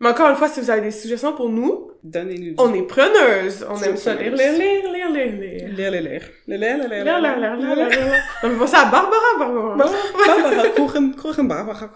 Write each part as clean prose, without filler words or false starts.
Mais encore une fois, si vous avez des suggestions pour nous, donnez-nous. On est preneuses. On aime ça preneuse. lire. On peut passer à Barbara. Barbara Kuchen, Barbara.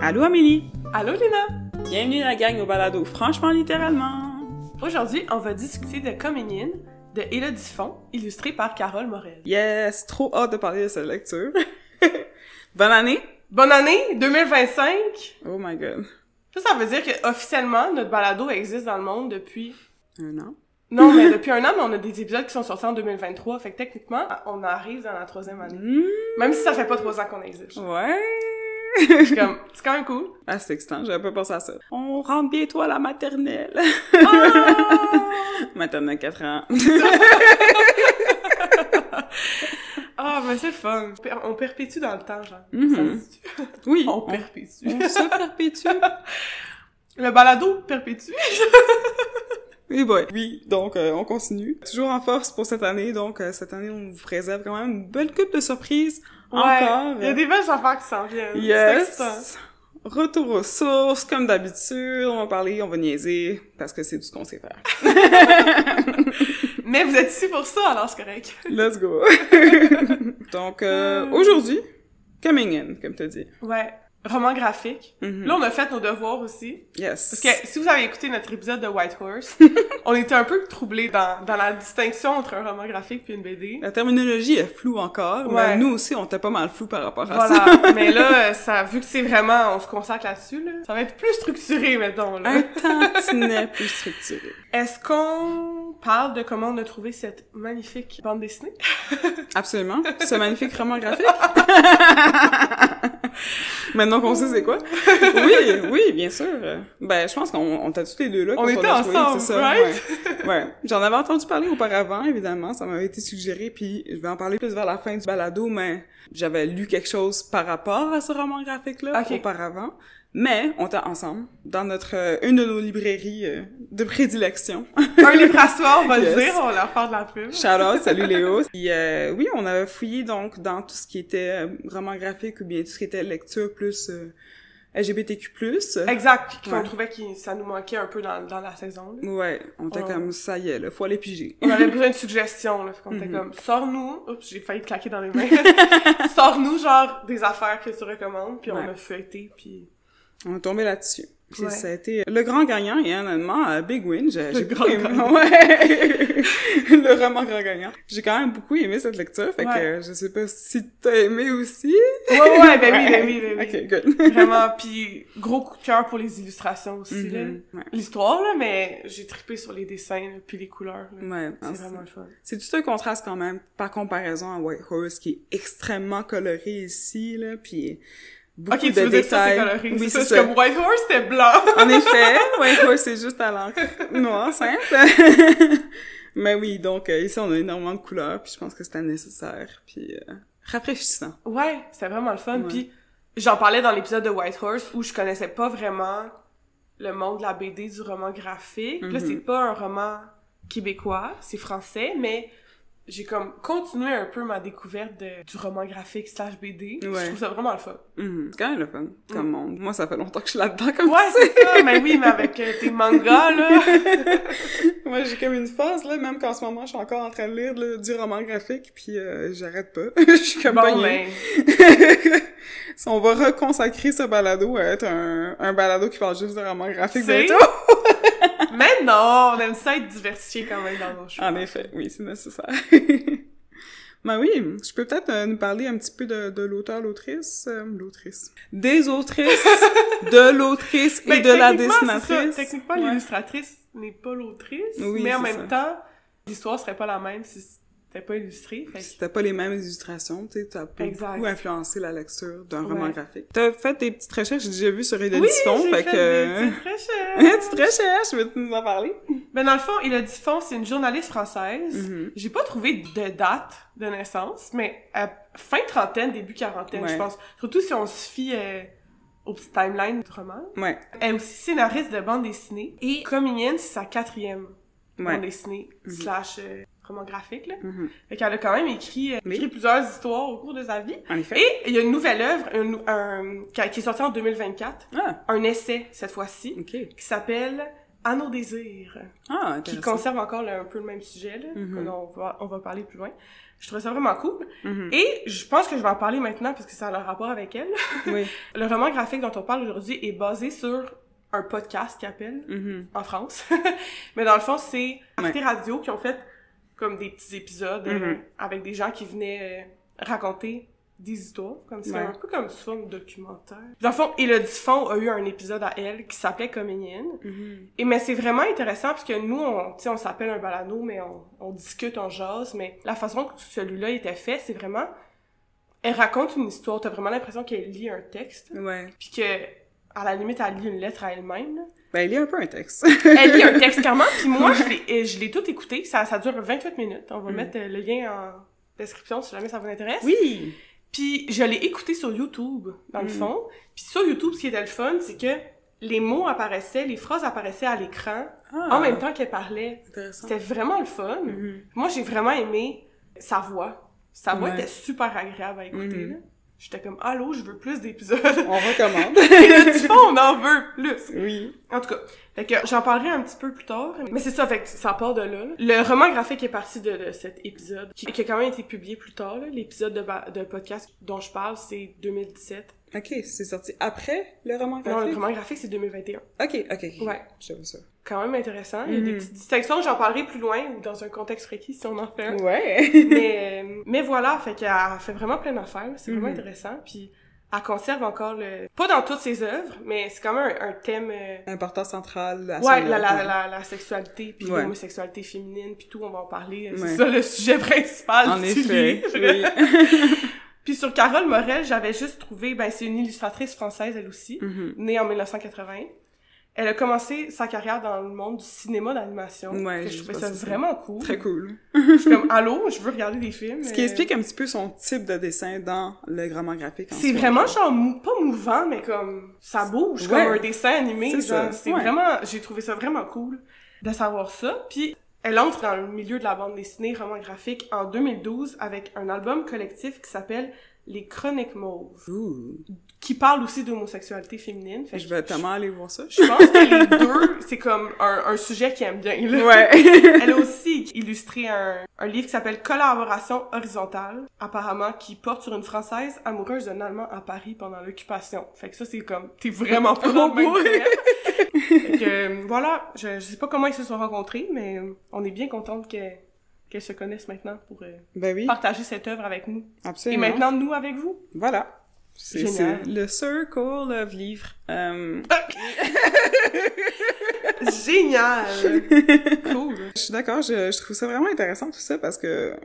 Allô Amélie! Allô Léna! Bienvenue à la gang au balado, franchement littéralement! Aujourd'hui, on va discuter de Coming In de Élodie Font, illustré par Carole Morel. Yes! Trop hâte de parler de cette lecture! Bonne année! Bonne année 2025! Oh my god! Ça veut dire que officiellement notre balado existe dans le monde depuis... 1 an? Non, mais depuis 1 an, mais on a des épisodes qui sont sortis en 2023, fait que techniquement, on arrive dans la 3e année. Même si ça fait pas 3 ans qu'on existe. Ouais! C'est quand même cool. Ah, c'est excitant, j'avais pas pensé à ça. On rentre bientôt à la maternelle. Maternelle 4 ans. Ah, mais c'est le fun. On perpétue dans le temps, genre. Mm-hmm. Ça se dit? Oui. On perpétue. On se perpétue. Le balado perpétue. Et boy. Oui, donc on continue. Toujours en force pour cette année, donc cette année on vous préserve quand même une belle coupe de surprises. Ouais, encore. il y a des belles affaires qui s'en viennent. Yes! Retour aux sources, comme d'habitude, on va parler, on va niaiser, parce que c'est tout ce qu'on sait faire. Mais vous êtes ici pour ça, alors c'est correct. Let's go! Donc, aujourd'hui, Coming In, comme t'as dit. Ouais. Roman graphique. Mm-hmm. Là, on a fait nos devoirs aussi. Yes. Parce que si vous avez écouté notre épisode de White Horse, on était un peu troublés dans la distinction entre un roman graphique puis une BD. La terminologie est floue encore, ouais. mais nous aussi, on était pas mal flou par rapport à ça. Voilà, mais là, vu que c'est vraiment, on se consacre là-dessus, là, ça va être plus structuré, mettons, là. Un tantinet plus structuré. Est-ce qu'on parle de comment on a trouvé cette magnifique bande dessinée? Absolument. Ce magnifique roman graphique. Maintenant qu'on sait c'est quoi. Oui, bien sûr. Ben, je pense qu'on t'a tous les deux là. On était ensemble, c'est ça, right? Ouais. J'en avais entendu parler auparavant, évidemment. Ça m'avait été suggéré, puis je vais en parler plus vers la fin du balado, mais j'avais lu quelque chose par rapport à ce roman graphique-là auparavant. Mais, on était ensemble, dans une de nos librairies de prédilection. Un livre à soi, on va le dire, on va leur faire de la pub. Shout out, salut Léo. Puis, oui, on avait fouillé donc dans tout ce qui était roman graphique ou bien tout ce qui était lecture plus LGBTQ+. Exact, puis on trouvait que ça nous manquait un peu dans la saison. Là. Ouais, on était comme, ça y est, là, faut aller piger. On avait besoin de suggestions, là, fait qu'on était comme, sors-nous, oups, j'ai failli te claquer dans les mains, sors-nous, genre, des affaires que tu recommandes, puis on a feuilleté, puis... On est tombé là-dessus. Ouais. Ça a été le grand gagnant et honnêtement, Big Win. J'ai grand gagnant. Ouais. Le roman grand gagnant. J'ai quand même beaucoup aimé cette lecture, fait que je sais pas si t'as aimé aussi. Ouais, ben oui. Ok, good. Vraiment, puis gros coup de cœur pour les illustrations aussi, là. Ouais. L'histoire, là, mais j'ai trippé sur les dessins, là, puis les couleurs, là. Ouais. C'est vraiment le fun. C'est tout un contraste quand même, par comparaison à White Horse, qui est extrêmement coloré ici, là, puis beaucoup de tu veux dire ça, c'est détails. coloré. Oui, c'est ça. comme White Horse, c'était blanc. En effet, White Horse, c'est juste à l'encre noire, simple. Mais oui, donc ici, on a énormément de couleurs, puis je pense que c'était nécessaire, puis rafraîchissant. Ouais, c'était vraiment le fun, puis j'en parlais dans l'épisode de White Horse, où je connaissais pas vraiment le monde de la BD, du roman graphique. Là, c'est pas un roman québécois, c'est français, mais... j'ai comme continué un peu ma découverte du roman graphique / BD. Je trouve ça vraiment le fun. C'est quand même le fun, comme monde. Moi, ça fait longtemps que je suis là-dedans, comme ouais, c'est ça. Mais oui, mais avec tes mangas, là. Moi, j'ai comme une phase, là, même qu'en ce moment, je suis encore en train de lire là, du roman graphique, puis j'arrête pas. Je suis comme pognée. Si on va reconsacrer ce balado à être un balado qui parle juste de roman graphique bientôt. Mais non, on aime ça être diversifié quand même dans nos choix. En effet, oui, c'est nécessaire. Ben oui, je peux peut-être nous parler un petit peu de l'auteur, l'autrice. Des autrices, de l'autrice et de la dessinatrice. Techniquement, l'illustratrice n'est pas l'autrice, mais en même temps, l'histoire serait pas la même si c'était pas illustré. C'était pas les mêmes illustrations, tu sais, ça a beaucoup influencé la lecture d'un roman graphique. T'as fait des petites recherches, j'ai déjà vu sur Élodie Font, fait que... des petites recherches! Petites recherches, veux-tu nous en parler? Ben, dans le fond, Élodie Font, c'est une journaliste française. J'ai pas trouvé de date de naissance, mais fin trentaine, début quarantaine, je pense. Surtout si on se fie au petit timeline du roman. Ouais. Elle est aussi scénariste de bande dessinée. Et Coming In, c'est sa 4e bande dessinée / roman graphique, là. Fait qu'elle a quand même écrit plusieurs histoires au cours de sa vie. En effet. Et il y a une nouvelle œuvre, qui est sortie en 2024. Un essai, cette fois-ci, qui s'appelle « À nos désirs ». Qui conserve encore un peu le même sujet, là, on va parler plus loin. Je trouvais ça vraiment cool. Et je pense que je vais en parler maintenant parce que ça a un rapport avec elle. Oui. Le roman graphique dont on parle aujourd'hui est basé sur un podcast qui appelle en France. Mais dans le fond, c'est Arte Radio qui ont fait comme des petits épisodes avec des gens qui venaient raconter des histoires, comme c'est un peu comme sous forme documentaire. Dans le fond, Élodie Font a eu un épisode à elle qui s'appelait Coming In. Et mais c'est vraiment intéressant parce que nous, on s'appelle un balado, mais on discute, on jase, mais la façon que celui-là était fait, c'est vraiment... Elle raconte une histoire, t'as vraiment l'impression qu'elle lit un texte. Puis que, à la limite, elle lit une lettre à elle-même, là. Ben, elle lit un peu un texte. Elle lit un texte, clairement, puis moi, je l'ai tout écouté, ça dure 28 minutes. On va mettre le lien en description si jamais ça vous intéresse. Oui! Puis je l'ai écouté sur YouTube, dans le fond. Puis sur YouTube, ce qui était le fun, c'est que les mots apparaissaient, les phrases apparaissaient à l'écran en même temps qu'elle parlait. C'était vraiment le fun. Moi, j'ai vraiment aimé sa voix. Sa voix était super agréable à écouter, là. J'étais comme, allô, je veux plus d'épisodes. On recommande. Et là, du fond, on en veut plus. Oui. En tout cas, fait que j'en parlerai un petit peu plus tard. Mais c'est ça, fait que ça part de là. Le roman graphique est parti de cet épisode, qui a quand même été publié plus tard, là. L'épisode de podcast dont je parle, c'est 2017. OK, c'est sorti après le roman graphique? Non, le roman graphique, c'est 2021. OK. Ouais. J'aime ça. Quand même intéressant. Il y a des petites distinctions, j'en parlerai plus loin, ou dans un contexte précis, si on en fait un. Ouais. mais voilà, fait qu'elle fait vraiment plein d'affaires, c'est vraiment intéressant, puis elle conserve encore pas dans toutes ses œuvres, mais c'est quand même un thème... important central à son œuvre. La sexualité, puis l'homosexualité féminine, puis tout, on va en parler. C'est ça le sujet principal en effet, Puis sur Carole Morel, j'avais juste trouvé, c'est une illustratrice française, elle aussi, née en 1980. Elle a commencé sa carrière dans le monde du cinéma d'animation. Je trouvais ça vraiment cool. Très cool. Je suis comme, allô, je veux regarder des films. Ce qui explique un petit peu son type de dessin dans le roman graphique. C'est vraiment genre, pas mouvant, mais comme, ça bouge, comme un dessin animé. C'est vraiment, j'ai trouvé ça vraiment cool de savoir ça. Puis, elle entre dans le milieu de la bande dessinée roman graphique en 2012 avec un album collectif qui s'appelle Les Chroniques Mauves. Qui parle aussi d'homosexualité féminine. Fait je vais tellement aller voir ça. Je pense que les deux, c'est comme un sujet qu'elle aime bien, là. Elle a aussi illustré un livre qui s'appelle Collaboration horizontale, apparemment, qui porte sur une Française amoureuse d'un Allemand à Paris pendant l'occupation. Fait que ça, c'est comme, t'es vraiment pas dans le même thème. Fait que, voilà, je sais pas comment ils se sont rencontrés, mais on est bien contente qu'elles se connaissent maintenant pour partager cette œuvre avec nous. Absolument. Et maintenant, nous avec vous. Voilà. C'est le Circle of Livres. Génial! Cool! Je suis d'accord, je trouve ça vraiment intéressant tout ça parce que,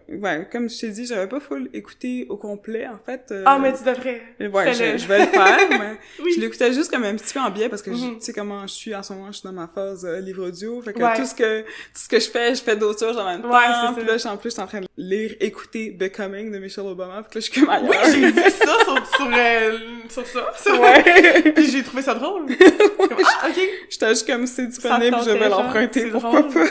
comme je t'ai dit, j'avais pas full écouté au complet, en fait. Mais tu devrais! Ouais, je vais le faire, mais je l'écoutais juste comme un petit peu en biais parce que tu sais comment je suis en ce moment, je suis dans ma phase livre audio, fait que tout ce que je fais d'autres choses en même temps, puis là, en plus, je suis en train de lire, écouter Becoming de Michelle Obama, puis là, je suis comme ailleurs. Oui, j'ai vu ça sur ça. Puis j'ai trouvé ça drôle. Comme, ok! J'étais juste comme c'est disponible, je vais l'emprunter, pourquoi pas.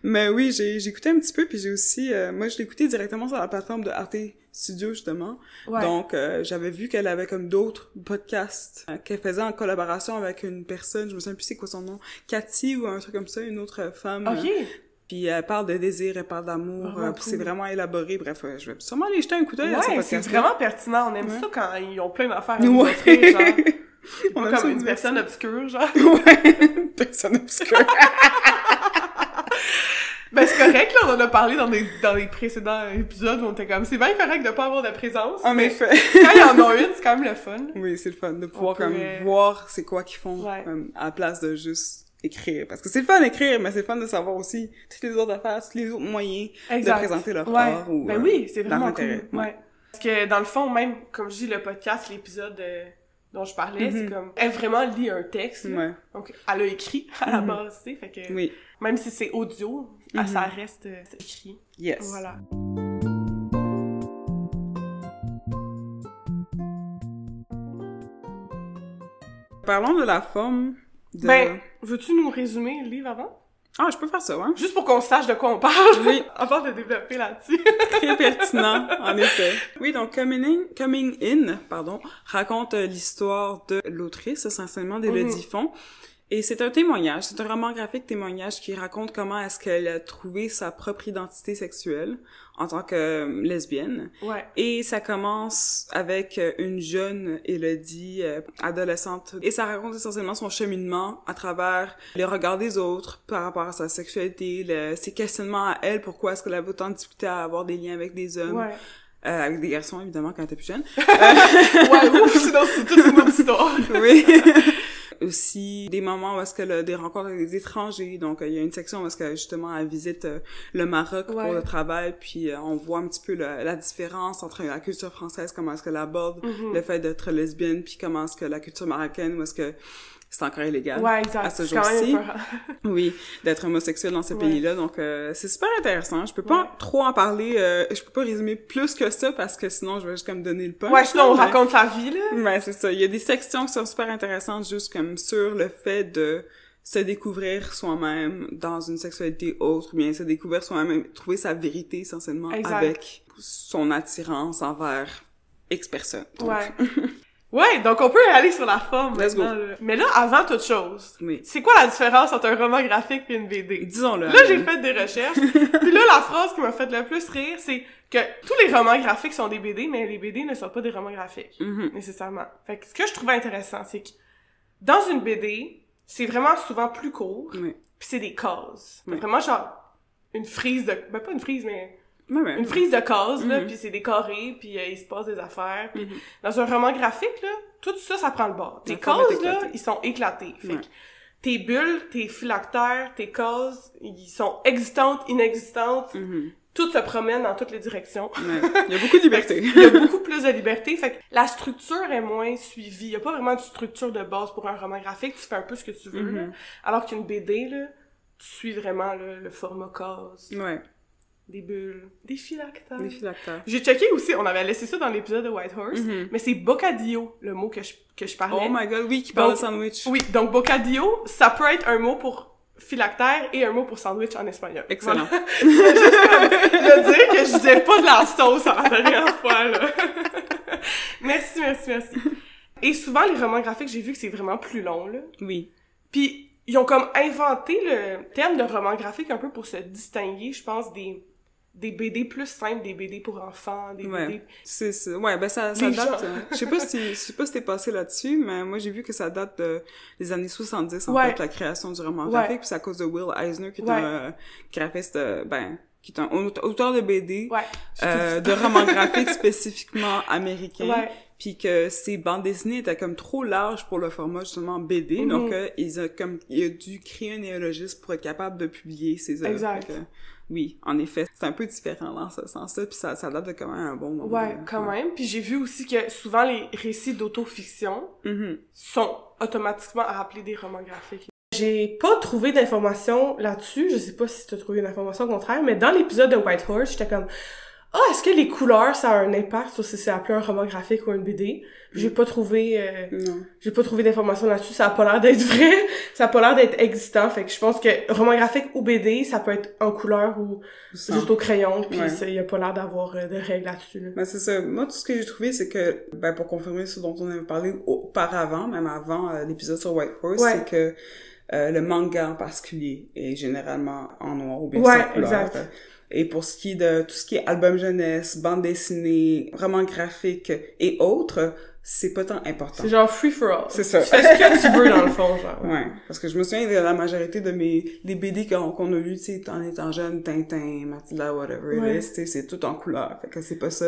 Mais oui, j'ai écouté un petit peu, puis j'ai aussi, moi je l'ai écouté directement sur la plateforme de Arte Studio, justement. Donc, j'avais vu qu'elle avait comme d'autres podcasts qu'elle faisait en collaboration avec une personne, je me souviens plus c'est quoi son nom, Cathy ou un truc comme ça, une autre femme. Puis elle parle de désir, elle parle d'amour, puis c'est vraiment élaboré. Bref, je vais sûrement aller jeter un coup d'œil à ce podcast. C'est vraiment pertinent. On aime ça quand ils ont plein d'affaires à nous offrir, genre. On pas comme une personne obscure, genre. Une personne obscure. C'est correct, là, on en a parlé dans les précédents épisodes où on était comme, c'est bien correct de pas avoir de présence. En effet. Quand il y en a une, c'est quand même le fun. Oui, c'est le fun de pouvoir voir c'est quoi qu'ils font, à la place de juste écrire. Parce que c'est le fun d'écrire, mais c'est le fun de savoir aussi toutes les autres affaires, tous les autres moyens de présenter leur art ou oui, c'est vraiment cool. Ouais. Parce que dans le fond, même, comme je dis, le podcast, l'épisode dont je parlais, c'est comme, elle vraiment lit un texte. Donc, elle a écrit à la base, tu sais, fait que même si c'est audio, ça reste écrit. Yes. Voilà. Parlons de la forme de... Ben, veux-tu nous résumer le livre avant? Ah, je peux faire ça, hein? Juste pour qu'on sache de quoi on parle. Oui. Avant de développer là-dessus. Très pertinent, en effet. Oui, donc Coming In, raconte l'histoire de l'autrice, essentiellement d'Élodie Font. Et c'est un témoignage, c'est un roman graphique témoignage qui raconte comment est-ce qu'elle a trouvé sa propre identité sexuelle en tant que lesbienne. Ouais. Et ça commence avec une jeune Élodie, adolescente. Et ça raconte essentiellement son cheminement à travers les regards des autres par rapport à sa sexualité, ses questionnements à elle, pourquoi est-ce qu'elle avait autant de difficulté à avoir des liens avec des hommes. Ouais. Avec des garçons, évidemment, quand elle était plus jeune. Ouais, ouf, sinon c'est toute une autre histoire. Oui. Aussi des moments où est-ce qu'elle a des rencontres avec des étrangers, donc il y a une section où est-ce que justement elle visite le Maroc pour le travail, puis on voit un petit peu la différence entre la culture française, comment est-ce qu'elle aborde le fait d'être lesbienne, puis comment est-ce que la culture marocaine, où est-ce que c'est encore illégal à ce jour-ci. Oui, d'être homosexuel dans ces pays-là. Donc, c'est super intéressant. Je peux pas trop en parler. Je peux pas résumer plus que ça parce que sinon, je vais juste comme donner le punch. Ouais, sinon, on raconte sa vie, là. Ouais, c'est ça. Il y a des sections qui sont super intéressantes juste comme sur le fait de se découvrir soi-même dans une sexualité autre, ou bien se découvrir soi-même, trouver sa vérité essentiellement avec son attirance envers X personne. Donc. Ouais. Ouais, donc on peut aller sur la forme. Let's go. Mais là, avant toute chose, c'est quoi la différence entre un roman graphique et une BD? Disons-le. Là, j'ai fait des recherches. Puis là, la phrase qui m'a fait le plus rire, c'est que tous les romans graphiques sont des BD, mais les BD ne sont pas des romans graphiques, nécessairement. Fait que ce que je trouvais intéressant, c'est que dans une BD, c'est vraiment souvent plus court, puis c'est des cases. Vraiment genre une frise de... Ben, pas une frise, mais... une frise de cases, là, puis c'est des carrés, puis il se passe des affaires. Puis dans un roman graphique, là, tout ça, ça prend le bord. Tes cases, là, ils sont éclatés. Fait que tes bulles, tes phylactères, tes cases, ils sont existantes, inexistantes. Tout se promène dans toutes les directions. Il y a beaucoup de liberté. Il y a beaucoup plus de liberté. Fait que la structure est moins suivie. Il y a pas vraiment de structure de base pour un roman graphique. Tu fais un peu ce que tu veux, là. Alors qu'une BD, là, tu suis vraiment là, le format case. Ouais. Des bulles, des phylactères. Des phylactères. J'ai checké aussi, on avait laissé ça dans l'épisode de White Horse, mais c'est bocadillo, le mot que je parlais. Oh my god, oui, qui parle de sandwich. Oui, donc bocadillo, ça peut être un mot pour phylactère et un mot pour sandwich en espagnol. Excellent. Voilà. Je veux dire que je disais pas de la sauce à la dernière fois, là. Merci. Et souvent, les romans graphiques, j'ai vu que c'est vraiment plus long, là. Oui. Puis, ils ont comme inventé le terme de roman graphique un peu pour se distinguer, je pense, des BD plus simples, des BD pour enfants, des BD... Ouais, ben ça date... je sais pas si t'es passé là-dessus, mais moi j'ai vu que ça date des années 70, en fait, la création du roman graphique, puis c'est à cause de Will Eisner, qui est un graphiste, qui est un auteur de BD, de romans graphiques spécifiquement américains, puis que ses bandes dessinées étaient comme trop larges pour le format justement BD, donc il a dû créer un néologisme pour être capable de publier ses œuvres. Exact. Oui, en effet, c'est un peu différent dans ce sens-là, puis ça date de quand même un bon moment. Ouais, quand même. Puis j'ai vu aussi que souvent les récits d'autofiction sont automatiquement appelés des romans graphiques. J'ai pas trouvé d'informations là-dessus, je sais pas si t'as trouvé une information contraire, mais dans l'épisode de White Horse, j'étais comme est-ce que les couleurs, ça a un impact sur si c'est appelé un roman graphique ou une BD? J'ai pas trouvé d'informations là-dessus, ça a pas l'air d'être vrai, ça a pas l'air d'être existant, fait que je pense que roman graphique ou BD, ça peut être en couleur ou juste au crayon, puis il y a pas l'air d'avoir de règles là-dessus, là. Ben c'est ça. Moi, tout ce que j'ai trouvé, c'est que, pour confirmer ce dont on avait parlé auparavant, même avant l'épisode sur White Horse, c'est que le manga en particulier est généralement en noir ou bien sans couleur. Exact. Et pour ce qui est de tout ce qui est album jeunesse, bande dessinée, roman graphique et autres, c'est pas tant important. C'est genre free for all. C'est ça. Tu fais ce que tu veux dans le fond, genre. Ouais. Parce que je me souviens de la majorité de des BD qu'on a lu, tu sais, en étant jeune, Tintin, Matilda, whatever it is, tu sais, c'est tout en couleur. Fait que c'est pas ça.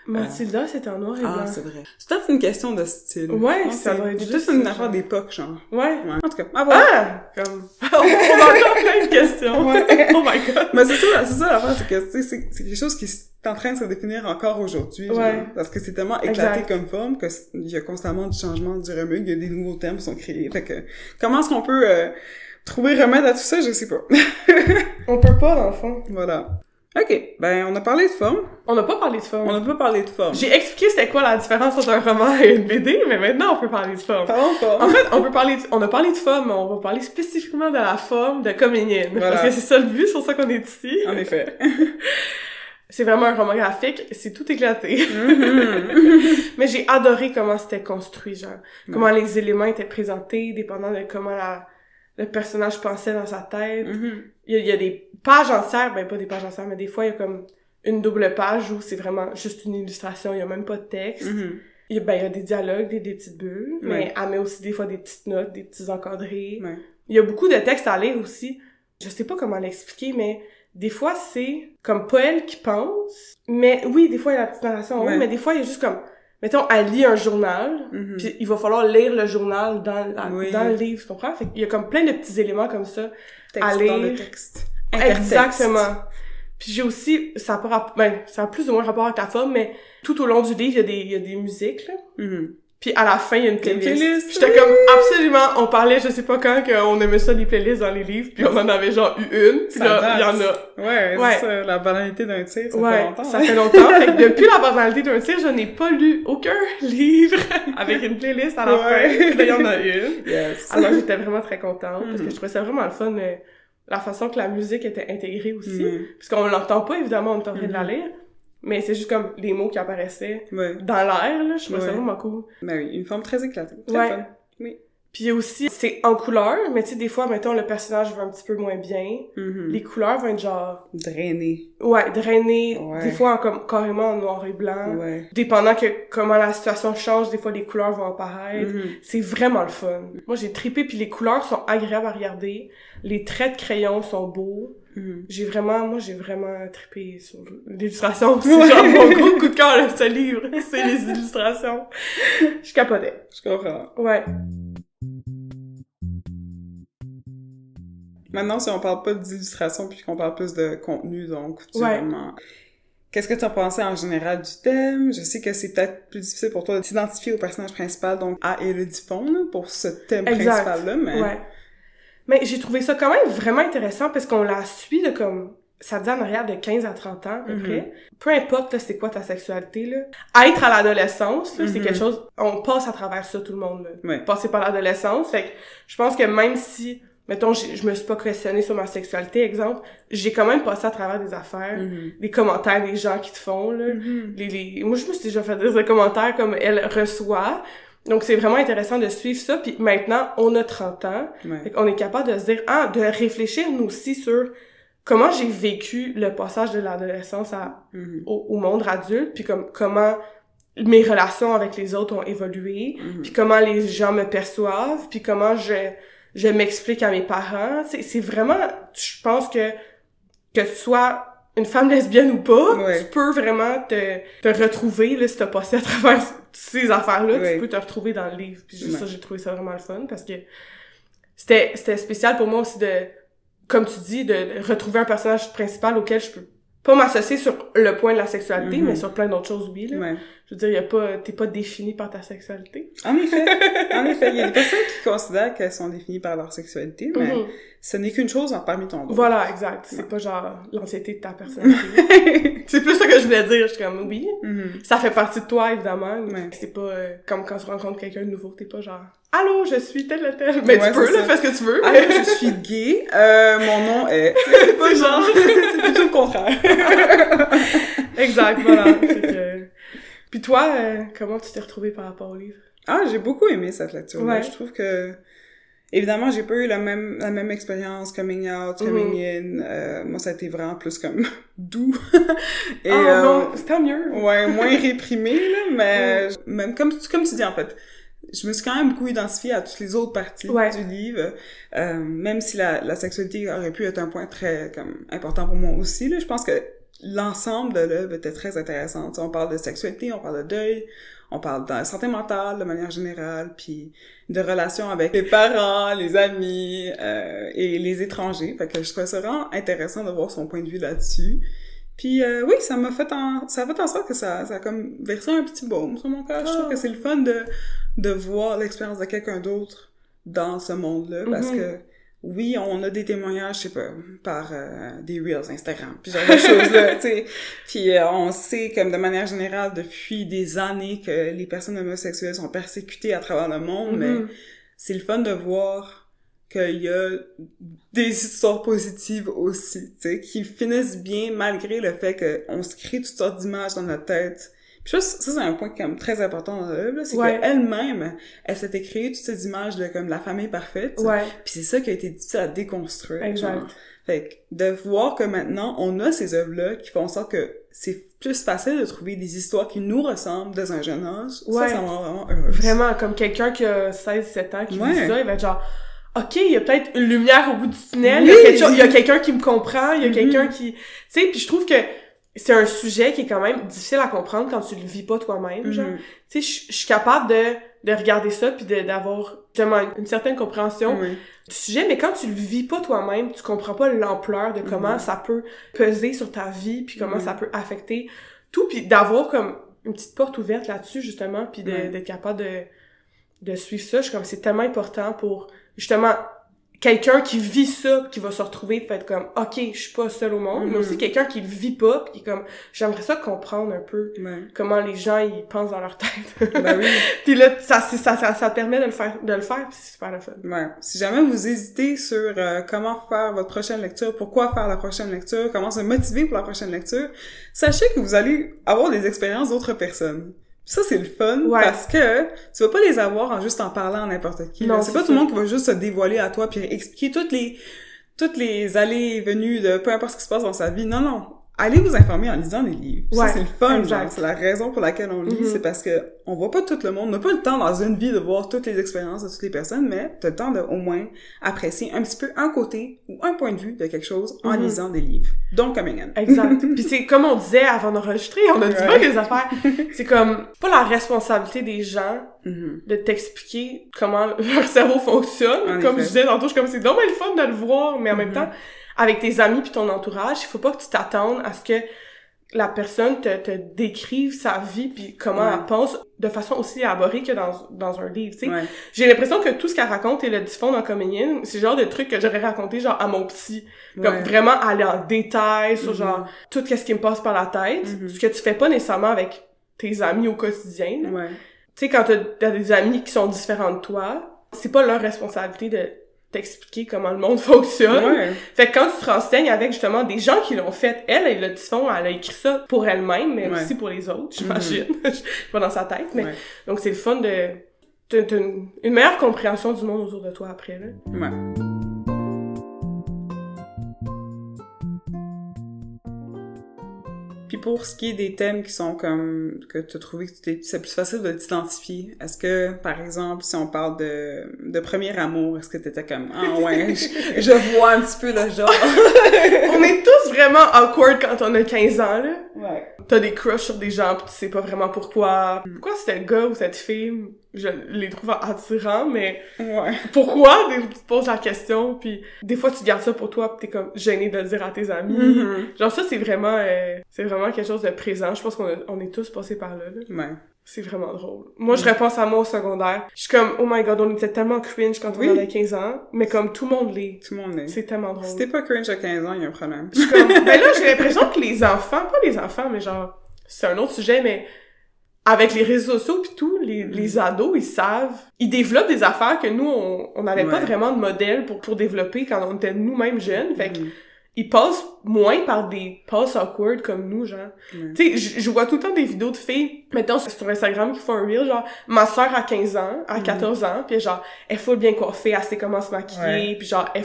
Mathilda, c'était en noir et blanc. Ah, c'est vrai. C'est peut-être une question de style. Ouais, ça doit être juste juste une ça, affaire d'époque, genre. Ouais. En tout cas, à voir. Comme... on a encore plein de questions. Ouais. Oh my god. Mais c'est ça l'affaire, c'est que, tu sais, c'est quelque chose qui est en train de se définir encore aujourd'hui, genre. Ouais. Parce que c'est tellement éclaté comme forme que il y a constamment du changement, du remue, il y a des nouveaux termes qui sont créés. Fait que, comment est-ce qu'on peut, trouver remède à tout ça? Je sais pas. On peut pas, dans le fond. Voilà. OK. Ben, on a parlé de forme. On n'a pas parlé de forme. On n'a pas parlé de forme. J'ai expliqué c'était quoi la différence entre un roman et une BD, mais maintenant on peut parler de forme. Parlons de forme. En fait, on a parlé de forme, mais on va parler spécifiquement de la forme de Come In. Voilà. Parce que c'est ça le but, c'est pour ça qu'on est ici. En effet. C'est vraiment un roman graphique, c'est tout éclaté. Mais j'ai adoré comment c'était construit, genre. Comment les éléments étaient présentés, dépendant de comment le personnage pensait dans sa tête. Il y a des pages entières, ben pas des pages entières, mais des fois il y a comme une double page où c'est vraiment juste une illustration, il y a même pas de texte. Il y a des dialogues, des petites bulles, mais elle met aussi des fois des petites notes, des petits encadrés. Il y a beaucoup de textes à lire aussi. Je sais pas comment l'expliquer, mais des fois c'est comme pas elle qui pense, mais oui, des fois il y a la petite narration en haut, mais des fois il y a juste comme, mettons, elle lit un journal, puis il va falloir lire le journal dans le livre, tu comprends? Fait qu'il y a comme plein de petits éléments comme ça à lire. Dans le texte. Exactement. Puis j'ai aussi, ça a plus ou moins rapport avec la forme, mais tout au long du livre, il y a des musiques, là. Puis à la fin, il y a une playlist. J'étais comme, absolument, on parlait, je sais pas quand, qu'on aimait ça, les playlists dans les livres, puis on en avait genre eu une, puis là, il y en a. Ouais. C'est ça, la banalité d'un tir, ça fait longtemps. Ça fait longtemps. Fait que depuis la banalité d'un tir, je n'ai pas lu aucun livre avec une playlist à la fin. Puis là, il y en a une. Yes. Alors j'étais vraiment très contente, parce que je trouvais ça vraiment le fun, la façon que la musique était intégrée aussi. Parce qu'on l'entend pas, évidemment, on est en train de la lire. Mais c'est juste comme les mots qui apparaissaient dans l'air, là. Je trouvais ça vraiment cool. Ben oui, une forme très éclatée. Très fun. Oui. Puis aussi, c'est en couleur, mais tu sais, des fois, mettons, le personnage va un petit peu moins bien. Les couleurs vont être genre... drainées. Ouais, drainées. Des fois, carrément en noir et blanc. Dépendant que comment la situation change, des fois, les couleurs vont apparaître. C'est vraiment le fun. Moi, j'ai trippé, puis les couleurs sont agréables à regarder. Les traits de crayon sont beaux. J'ai vraiment trippé sur l'illustration. C'est genre mon gros coup de cœur, là, ce livre. C'est les illustrations. Je capotais. Je comprends. Ouais. Maintenant, si on parle pas d'illustration puis qu'on parle plus de contenu, donc, du roman. Qu'est-ce que tu as pensé en général du thème? Je sais que c'est peut-être plus difficile pour toi de t'identifier au personnage principal, donc à Élodie Fon, là, pour ce thème principal-là, mais... Ouais. Mais j'ai trouvé ça quand même vraiment intéressant parce qu'on la suit de comme... Ça dit en arrière de 15 à 30 ans, à peu près. Peu importe, là, c'est quoi ta sexualité, là. Être à l'adolescence, là, c'est quelque chose... On passe à travers ça, tout le monde, là. Passer par l'adolescence. Fait que je pense que même si... Mettons, je me suis pas questionnée sur ma sexualité, exemple. J'ai quand même passé à travers des affaires, des commentaires des gens qui te font, là. Moi, je me suis déjà fait des commentaires comme elle reçoit. Donc, c'est vraiment intéressant de suivre ça. Puis maintenant, on a 30 ans. Fait qu'on est capable de se dire, de réfléchir, nous aussi, sur comment j'ai vécu le passage de l'adolescence au monde adulte, puis comment mes relations avec les autres ont évolué, puis comment les gens me perçoivent, puis comment je m'explique à mes parents. C'est vraiment, je pense que tu sois une femme lesbienne ou pas, tu peux vraiment te retrouver, là, si t'as passé à travers ces affaires-là, tu peux te retrouver dans le livre. Puis ça, j'ai trouvé ça vraiment le fun, parce que c'était spécial pour moi aussi de, comme tu dis, de retrouver un personnage principal auquel je peux pas m'associer sur le point de la sexualité, mais sur plein d'autres choses, oui, là. Je veux dire, t'es pas défini par ta sexualité. En effet. Il y a des personnes qui considèrent qu'elles sont définies par leur sexualité, mais ce n'est qu'une chose parmi tant d'autres. Voilà, exact. C'est pas genre l'entièreté de ta personnalité. C'est plus ça que je voulais dire. Je suis comme, oui, ça fait partie de toi, évidemment. C'est pas comme quand tu rencontres quelqu'un de nouveau, t'es pas genre, allô, je suis tel ou tel. Mais tu peux, là, fais ce que tu veux. Allô, je suis gay, mon nom est... C'est pas genre... C'est plutôt le contraire. Exact, voilà. Puis toi, comment tu t'es retrouvée par rapport au livre? Ah, j'ai beaucoup aimé cette lecture-là. Je trouve que... Évidemment, j'ai pas eu la même expérience coming out, coming in. Moi, ça a été vraiment plus comme doux. Et non, c'est tant mieux. Ouais, moins réprimé, là, mais même comme tu dis, en fait, je me suis quand même beaucoup identifiée à toutes les autres parties du livre, même si la sexualité aurait pu être un point très comme important pour moi aussi, là. Je pense que l'ensemble de l'œuvre était très intéressant. Tu sais, on parle de sexualité, on parle de deuil, on parle de santé mentale de manière générale, puis de relations avec les parents, les amis et les étrangers. Fait que je trouvais ça vraiment intéressant de voir son point de vue là-dessus. Puis oui, ça a fait en sorte que ça a comme versé un petit baume sur mon cœur. Je trouve que c'est le fun de voir l'expérience de quelqu'un d'autre dans ce monde-là, parce que oui, on a des témoignages, je sais pas, par des Reels Instagram, puis genre de choses-là, tu sais. Puis on sait, comme de manière générale, depuis des années, que les personnes homosexuelles sont persécutées à travers le monde, mais c'est le fun de voir qu'il y a des histoires positives aussi, tu sais, qui finissent bien malgré le fait qu'on se crée toutes sortes d'images dans notre tête. Puis ça, c'est un point quand même très important dans l'œuvre, c'est qu'elle-même, elle s'était créée toutes ces images de comme la famille parfaite. Puis c'est ça qui a été difficile à déconstruire. Exact. Genre. Fait que de voir que maintenant, on a ces œuvres-là qui font en sorte que c'est plus facile de trouver des histoires qui nous ressemblent dans un jeune âge. Ça me rend vraiment heureuse. Vraiment, comme quelqu'un qui a 16-17 ans qui lit ça, il va être genre... OK, il y a peut-être une lumière au bout du tunnel, il y a quelqu'un qui me comprend, il y a quelqu'un qui... Tu sais, puis je trouve que c'est un sujet qui est quand même difficile à comprendre quand tu le vis pas toi-même, genre. Tu sais, je suis capable de regarder ça puis d'avoir justement une certaine compréhension du sujet, mais quand tu le vis pas toi-même, tu comprends pas l'ampleur de comment ça peut peser sur ta vie puis comment ça peut affecter tout, puis d'avoir comme une petite porte ouverte là-dessus, justement, puis d'être capable de suivre ça. Je suis comme, c'est tellement important pour, justement, quelqu'un qui vit ça, qui va se retrouver, peut être comme, OK, je suis pas seule au monde, mais aussi quelqu'un qui le vit pas, pis qui est comme, j'aimerais ça comprendre un peu comment les gens, ils pensent dans leur tête. Puis là, ça te permet de le faire, pis c'est super le fun. Si jamais vous hésitez sur comment faire votre prochaine lecture, pourquoi faire la prochaine lecture, comment se motiver pour la prochaine lecture, sachez que vous allez avoir des expériences d'autres personnes. Ça, c'est le fun, parce que tu vas pas les avoir juste en parlant à n'importe qui. C'est pas tout le monde qui va juste se dévoiler à toi puis expliquer toutes les allées et venues de peu importe ce qui se passe dans sa vie. Non. Allez vous informer en lisant des livres. Ça, c'est le fun, genre. C'est la raison pour laquelle on lit, c'est parce que on voit pas tout le monde. On n'a pas le temps dans une vie de voir toutes les expériences de toutes les personnes, mais t'as le temps de, au moins, apprécier un petit peu un côté ou un point de vue de quelque chose en lisant des livres. Donc, Coming In. Exact. Puis c'est comme on disait avant d'enregistrer, on a dit pas les affaires. C'est comme, pas la responsabilité des gens de t'expliquer comment leur cerveau fonctionne. Comme je disais tantôt, je suis comme, c'est donc bien le fun de le voir, mais en même temps, avec tes amis puis ton entourage, il faut pas que tu t'attendes à ce que la personne te décrive sa vie puis comment elle pense de façon aussi élaborée que dans un livre, tu sais. J'ai l'impression que tout ce qu'elle raconte et le diffond dans Coming In, c'est le genre de truc que j'aurais raconté genre à mon psy. Comme vraiment aller en détail sur genre tout ce qui me passe par la tête, ce que tu fais pas nécessairement avec tes amis au quotidien. Tu sais, quand t'as des amis qui sont différents de toi, c'est pas leur responsabilité de t'expliquer comment le monde fonctionne. Fait que quand tu te renseignes avec justement des gens qui l'ont fait, elle le diffond, elle a écrit ça pour elle-même, mais aussi pour les autres, j'imagine. Je suis pas dans sa tête, mais donc c'est le fun de une meilleure compréhension du monde autour de toi après, là. Puis pour ce qui est des thèmes qui sont comme, que tu as trouvé que c'est plus facile de t'identifier, est-ce que, par exemple, si on parle de premier amour, est-ce que t'étais comme, je vois un petit peu le genre. On est tous vraiment awkward quand on a 15 ans, là. T'as des crushs sur des gens pis tu sais pas vraiment pourquoi. Pourquoi c'était gars ou cette fille, je les trouve attirants, mais pourquoi? Tu te poses la question, puis des fois tu gardes ça pour toi pis t'es comme gêné de le dire à tes amis. Genre ça, c'est vraiment quelque chose de présent. Je pense qu'on est tous passés par là. C'est vraiment drôle. Moi, je repense à moi au secondaire. Je suis comme, oh my god, on était tellement cringe quand on avait 15 ans, mais comme tout le monde l'est. Tout le monde l'est. C'est tellement drôle. Si t'es pas cringe à 15 ans, il y a un problème. Je suis comme, ben là, j'ai l'impression que les enfants, pas les enfants, mais genre, c'est un autre sujet, mais avec les réseaux sociaux pis tout, les ados, ils développent des affaires que nous, on n'avait pas vraiment de modèle pour développer quand on était nous-mêmes jeunes. Fait que, ils passent moins par des passes awkward comme nous, genre. Tu sais, je vois tout le temps des vidéos de filles, mettons sur Instagram, qui font un reel, genre, ma sœur a 15 ans, à 14 ans, pis genre, elle est full bien coiffée, elle sait comment se maquiller, pis genre, elle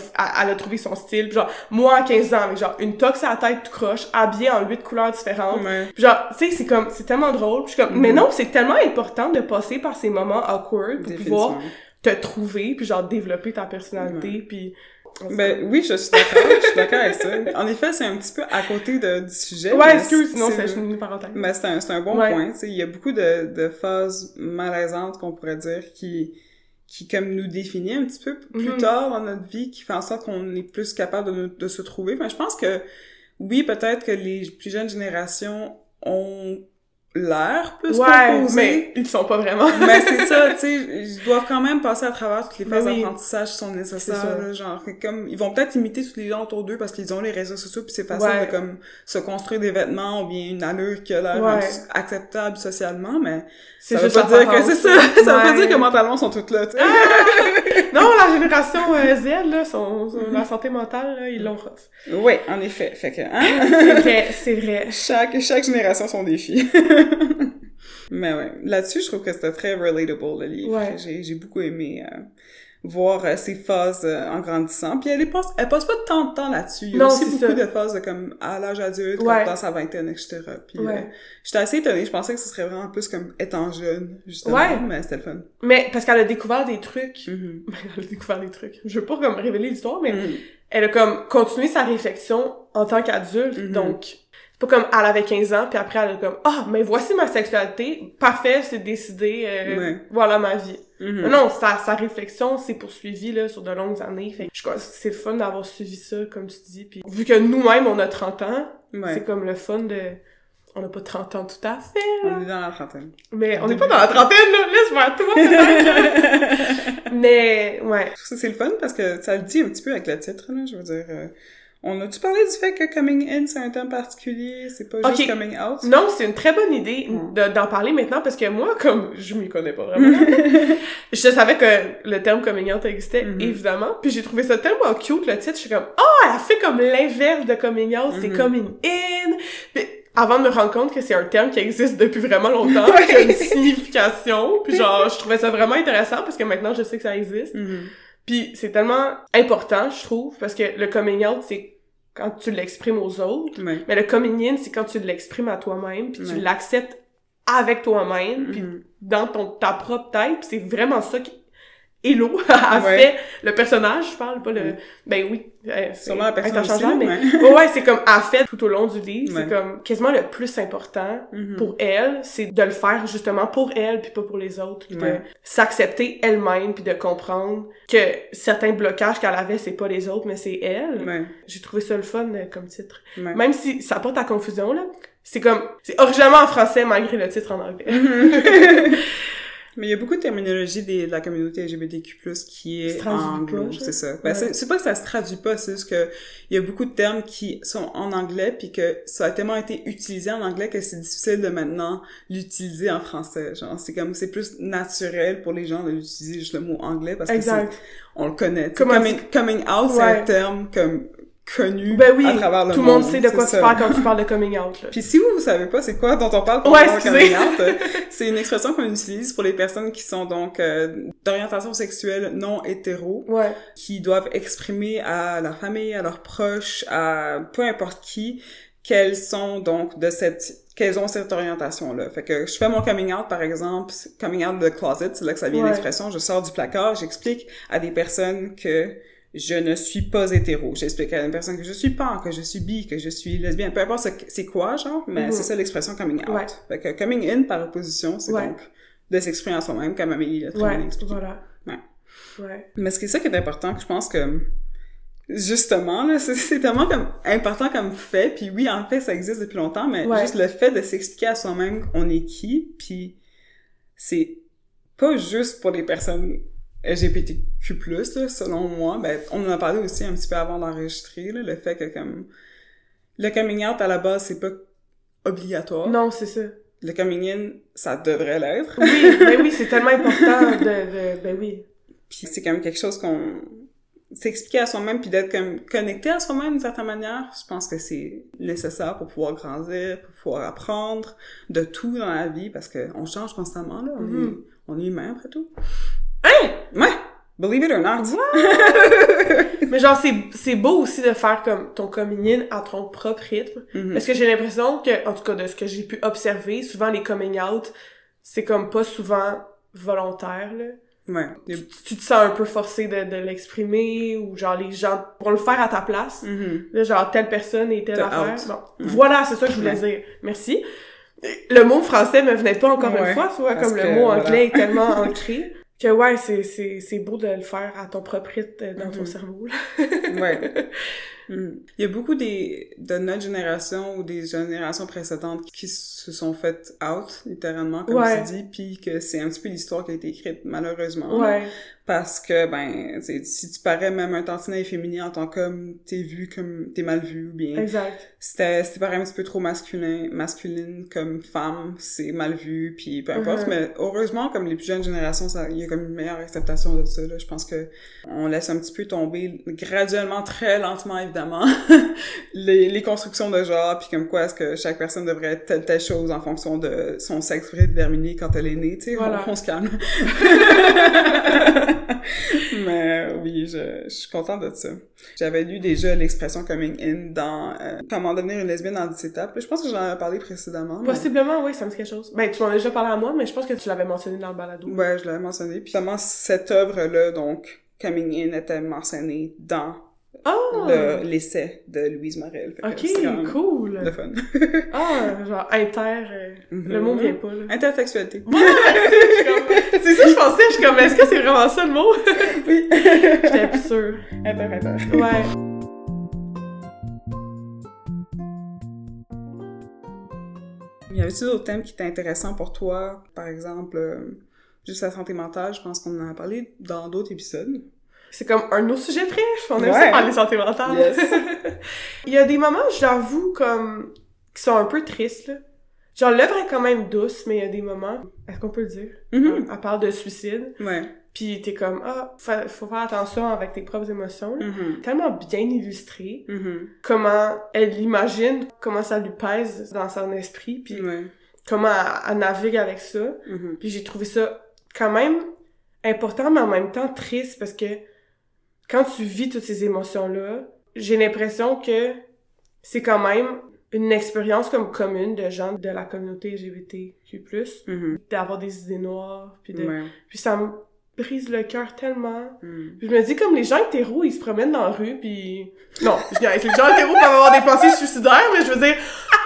a trouvé son style, pis genre, moi à 15 ans, avec genre, une toque à la tête tout croche, habillée en 8 couleurs différentes, pis genre, tu sais, c'est tellement drôle, pis je suis comme, mais non, c'est tellement important de passer par ces moments awkward pour pouvoir te trouver, puis genre, développer ta personnalité, puis Ben oui, je suis d'accord avec ça. En effet, c'est un petit peu à côté du sujet. Ouais, excuse, sinon c'est une parenthèse. Mais c'est un bon point, tu sais, il y a beaucoup de phases malaisantes qu'on pourrait dire qui comme nous définit un petit peu plus tard dans notre vie, qui fait en sorte qu'on est plus capable de se trouver. Enfin, je pense que oui, peut-être que les plus jeunes générations ont l'air plus composés. Mais ils sont pas vraiment. Mais c'est ça, tu sais, ils doivent quand même passer à travers toutes les phases d'apprentissage qui sont nécessaires, là, genre, comme, ils vont peut-être imiter tous les gens autour d'eux parce qu'ils ont les réseaux sociaux puis c'est facile de, comme, se construire des vêtements ou bien une allure qui a l'air acceptable socialement, mais ça veut pas dire que c'est ça. Ça veut pas dire que mentalement ils sont toutes là, tu sais. Non, la génération Z, là, la santé mentale, là, ils l'ont rough. Oui, en effet. Fait que, hein? C'est vrai. Chaque génération son défi. Mais ouais, là-dessus, je trouve que c'était très relatable, le livre. Ouais. J'ai beaucoup aimé voir ces phases en grandissant. Puis elle passe pas tant de temps là-dessus. Il y a aussi beaucoup de phases comme à l'âge adulte, comme dans sa vingtaine, etc. Puis j'étais assez étonnée. Je pensais que ce serait vraiment plus comme étant jeune, justement. Mais c'était le fun. Mais parce qu'elle a découvert des trucs. Elle a découvert des trucs. Je veux pas comme révéler l'histoire, mais elle a comme continué sa réflexion en tant qu'adulte. Donc, c'est pas comme elle avait 15 ans, puis après elle a comme mais voici ma sexualité, parfait, c'est décidé, voilà ma vie. Non, sa réflexion s'est poursuivie là sur de longues années. Fait que c'est le fun d'avoir suivi ça, comme tu dis. Puis vu que nous-mêmes on a 30 ans, c'est comme le fun de... On n'a pas 30 ans tout à fait, là. On est dans la trentaine. Mais on n'est pas dans la trentaine, là! Laisse-moi toi, peut-être! Mais, ouais. Ça, c'est le fun parce que ça le dit un petit peu avec le titre, là. Je veux dire, on a-tu parlé du fait que coming in, c'est un terme particulier? C'est pas juste coming out? Non, c'est une très bonne idée d'en parler maintenant parce que moi, comme je m'y connais pas vraiment, je savais que le terme coming out existait, évidemment. Puis j'ai trouvé ça tellement cute, le titre. Je suis comme, elle fait comme l'inverse de coming out, c'est coming in. Puis, avant de me rendre compte que c'est un terme qui existe depuis vraiment longtemps, qui a une signification, puis genre, je trouvais ça vraiment intéressant parce que maintenant, je sais que ça existe. Puis c'est tellement important, je trouve, parce que le coming out, c'est quand tu l'exprimes aux autres, mais le coming in, c'est quand tu l'exprimes à toi-même, puis tu l'acceptes avec toi-même, puis dans ta propre tête, puis c'est vraiment ça qui... Hello a fait le personnage, je parle pas le ben oui, c'est sûrement la personne interchangeable, mais ouais, c'est comme a fait tout au long du livre, c'est comme quasiment le plus important pour elle, c'est de le faire justement pour elle puis pas pour les autres, de s'accepter elle-même puis de comprendre que certains blocages qu'elle avait, c'est pas les autres mais c'est elle. J'ai trouvé ça le fun comme titre. Même si ça porte à confusion là, c'est originalement en français malgré le titre en anglais. Mais il y a beaucoup de terminologie de la communauté LGBTQ+, qui est anglo, c'est ça. Ben, c'est pas que ça se traduit pas, c'est juste que il y a beaucoup de termes qui sont en anglais puis que ça a tellement été utilisé en anglais que c'est difficile de maintenant l'utiliser en français. Genre, c'est plus naturel pour les gens de l'utiliser juste le mot anglais parce que on le connaît. Coming out, c'est un terme comme connu à travers le monde. Tout le monde sait de quoi tu parles quand tu parles de coming out, là. Puis si vous savez pas c'est quoi dont on parle pour le coming out, c'est une expression qu'on utilise pour les personnes qui sont donc d'orientation sexuelle non hétéro, qui doivent exprimer à leur famille, à leurs proches, à peu importe qui, qu'elles sont donc qu'elles ont cette orientation-là. Fait que je fais mon coming out, par exemple, coming out de closet, c'est là que ça vient l'expression, je sors du placard, j'explique à des personnes que je ne suis pas hétéro. J'explique à une personne que je suis pan, que je suis bi, que je suis lesbienne, peu importe c'est quoi, genre, mais c'est ça l'expression coming out. Fait que coming in, par opposition, c'est donc de s'exprimer à soi-même, comme Amélie l'a très bien expliqué. Voilà. Mais c'est ça qui est important, que je pense que, justement, là, c'est tellement comme important comme fait, puis oui, en fait, ça existe depuis longtemps, mais juste le fait de s'expliquer à soi-même on est qui, puis c'est pas juste pour les personnes LGBTQ+, là, selon moi, ben, on en a parlé aussi un petit peu avant d'enregistrer, là, le fait que, comme, le coming out, à la base, c'est pas obligatoire. Non, c'est ça. Le coming in, ça devrait l'être. Oui, c'est tellement important ben oui. Puis c'est quand même quelque chose qu'on... S'expliquer à soi-même puis d'être comme connecté à soi-même d'une certaine manière, je pense que c'est nécessaire pour pouvoir grandir, pour pouvoir apprendre de tout dans la vie, parce que on change constamment, là. On est humain, après tout. Hein? Ouais! Believe it or not! Mais genre, c'est beau aussi de faire comme ton coming in à ton propre rythme. Parce que j'ai l'impression que, en tout cas, de ce que j'ai pu observer, souvent les coming out, c'est comme pas souvent volontaire, là. Ouais. Tu te sens un peu forcé de l'exprimer, ou genre les gens vont le faire à ta place. Là, genre telle personne et telle affaire. Bon. Voilà, c'est ça que je voulais dire. Merci. Le mot français me venait pas encore une fois, tu vois, comme le mot anglais est tellement ancré. Que ouais, c'est beau de le faire à ton propre rythme dans ton cerveau, là. Ouais. Il y a beaucoup de notre génération ou des générations précédentes qui se sont faites out, littéralement, comme tu dis, puis que c'est un petit peu l'histoire qui a été écrite, malheureusement. Ouais. Parce que, ben, si tu parais même un tantinet efféminé en tant qu'homme, t'es vu comme, t'es mal vu, ou bien. Exact. C'était pareil un petit peu trop masculine comme femme, c'est mal vu, puis peu importe, mais heureusement, comme les plus jeunes générations, il y a comme une meilleure acceptation de ça, là. Je pense que on laisse un petit peu tomber graduellement, très lentement, évidemment, les constructions de genre, puis comme quoi est-ce que chaque personne devrait être telle chose en fonction de son sexe déterminé quand elle est née, tu sais, on se calme. Mais oui, je suis contente de ça. J'avais lu déjà l'expression coming in dans Comment devenir une lesbienne en 10 étapes. Je pense que j'en avais parlé précédemment. Possiblement, oui, ça me dit quelque chose. Ben, tu m'en as déjà parlé à moi, mais je pense que tu l'avais mentionné dans le balado. Ouais, je l'avais mentionné. Puis justement, cette œuvre-là, donc, coming in, était mentionnée dans l'essai de Louise Morel. Ok, cool! Le fun. Genre le mot vient pas, là. Intersexualité. Ouais, c'est ça que je pensais, je suis comme, est-ce que c'est vraiment ça le mot? Oui. J'étais plus sûre. Inter. Ouais. Y avait-tu d'autres thèmes qui étaient intéressants pour toi? Par exemple, juste la santé mentale, je pense qu'on en a parlé dans d'autres épisodes. C'est comme un autre sujet très on aime ça parler santé mentale. Yes. Il y a des moments, j'avoue, comme, qui sont un peu tristes, là. Genre, l'œuvre est quand même douce, mais il y a des moments, est-ce qu'on peut le dire? Elle parle de suicide. Ouais. Pis t'es comme, faut faire attention avec tes propres émotions. Tellement bien illustré. Comment elle imagine, comment ça lui pèse dans son esprit, puis comment elle navigue avec ça. Puis j'ai trouvé ça quand même important, mais en même temps triste, parce que quand tu vis toutes ces émotions-là, j'ai l'impression que c'est quand même une expérience comme commune de gens de la communauté LGBTQ+, d'avoir des idées noires, puis ça me brise le cœur tellement. Puis je me dis, comme les gens hétéros, ils se promènent dans la rue, puis... Non, les gens hétéros peuvent avoir des pensées suicidaires, mais je veux dire,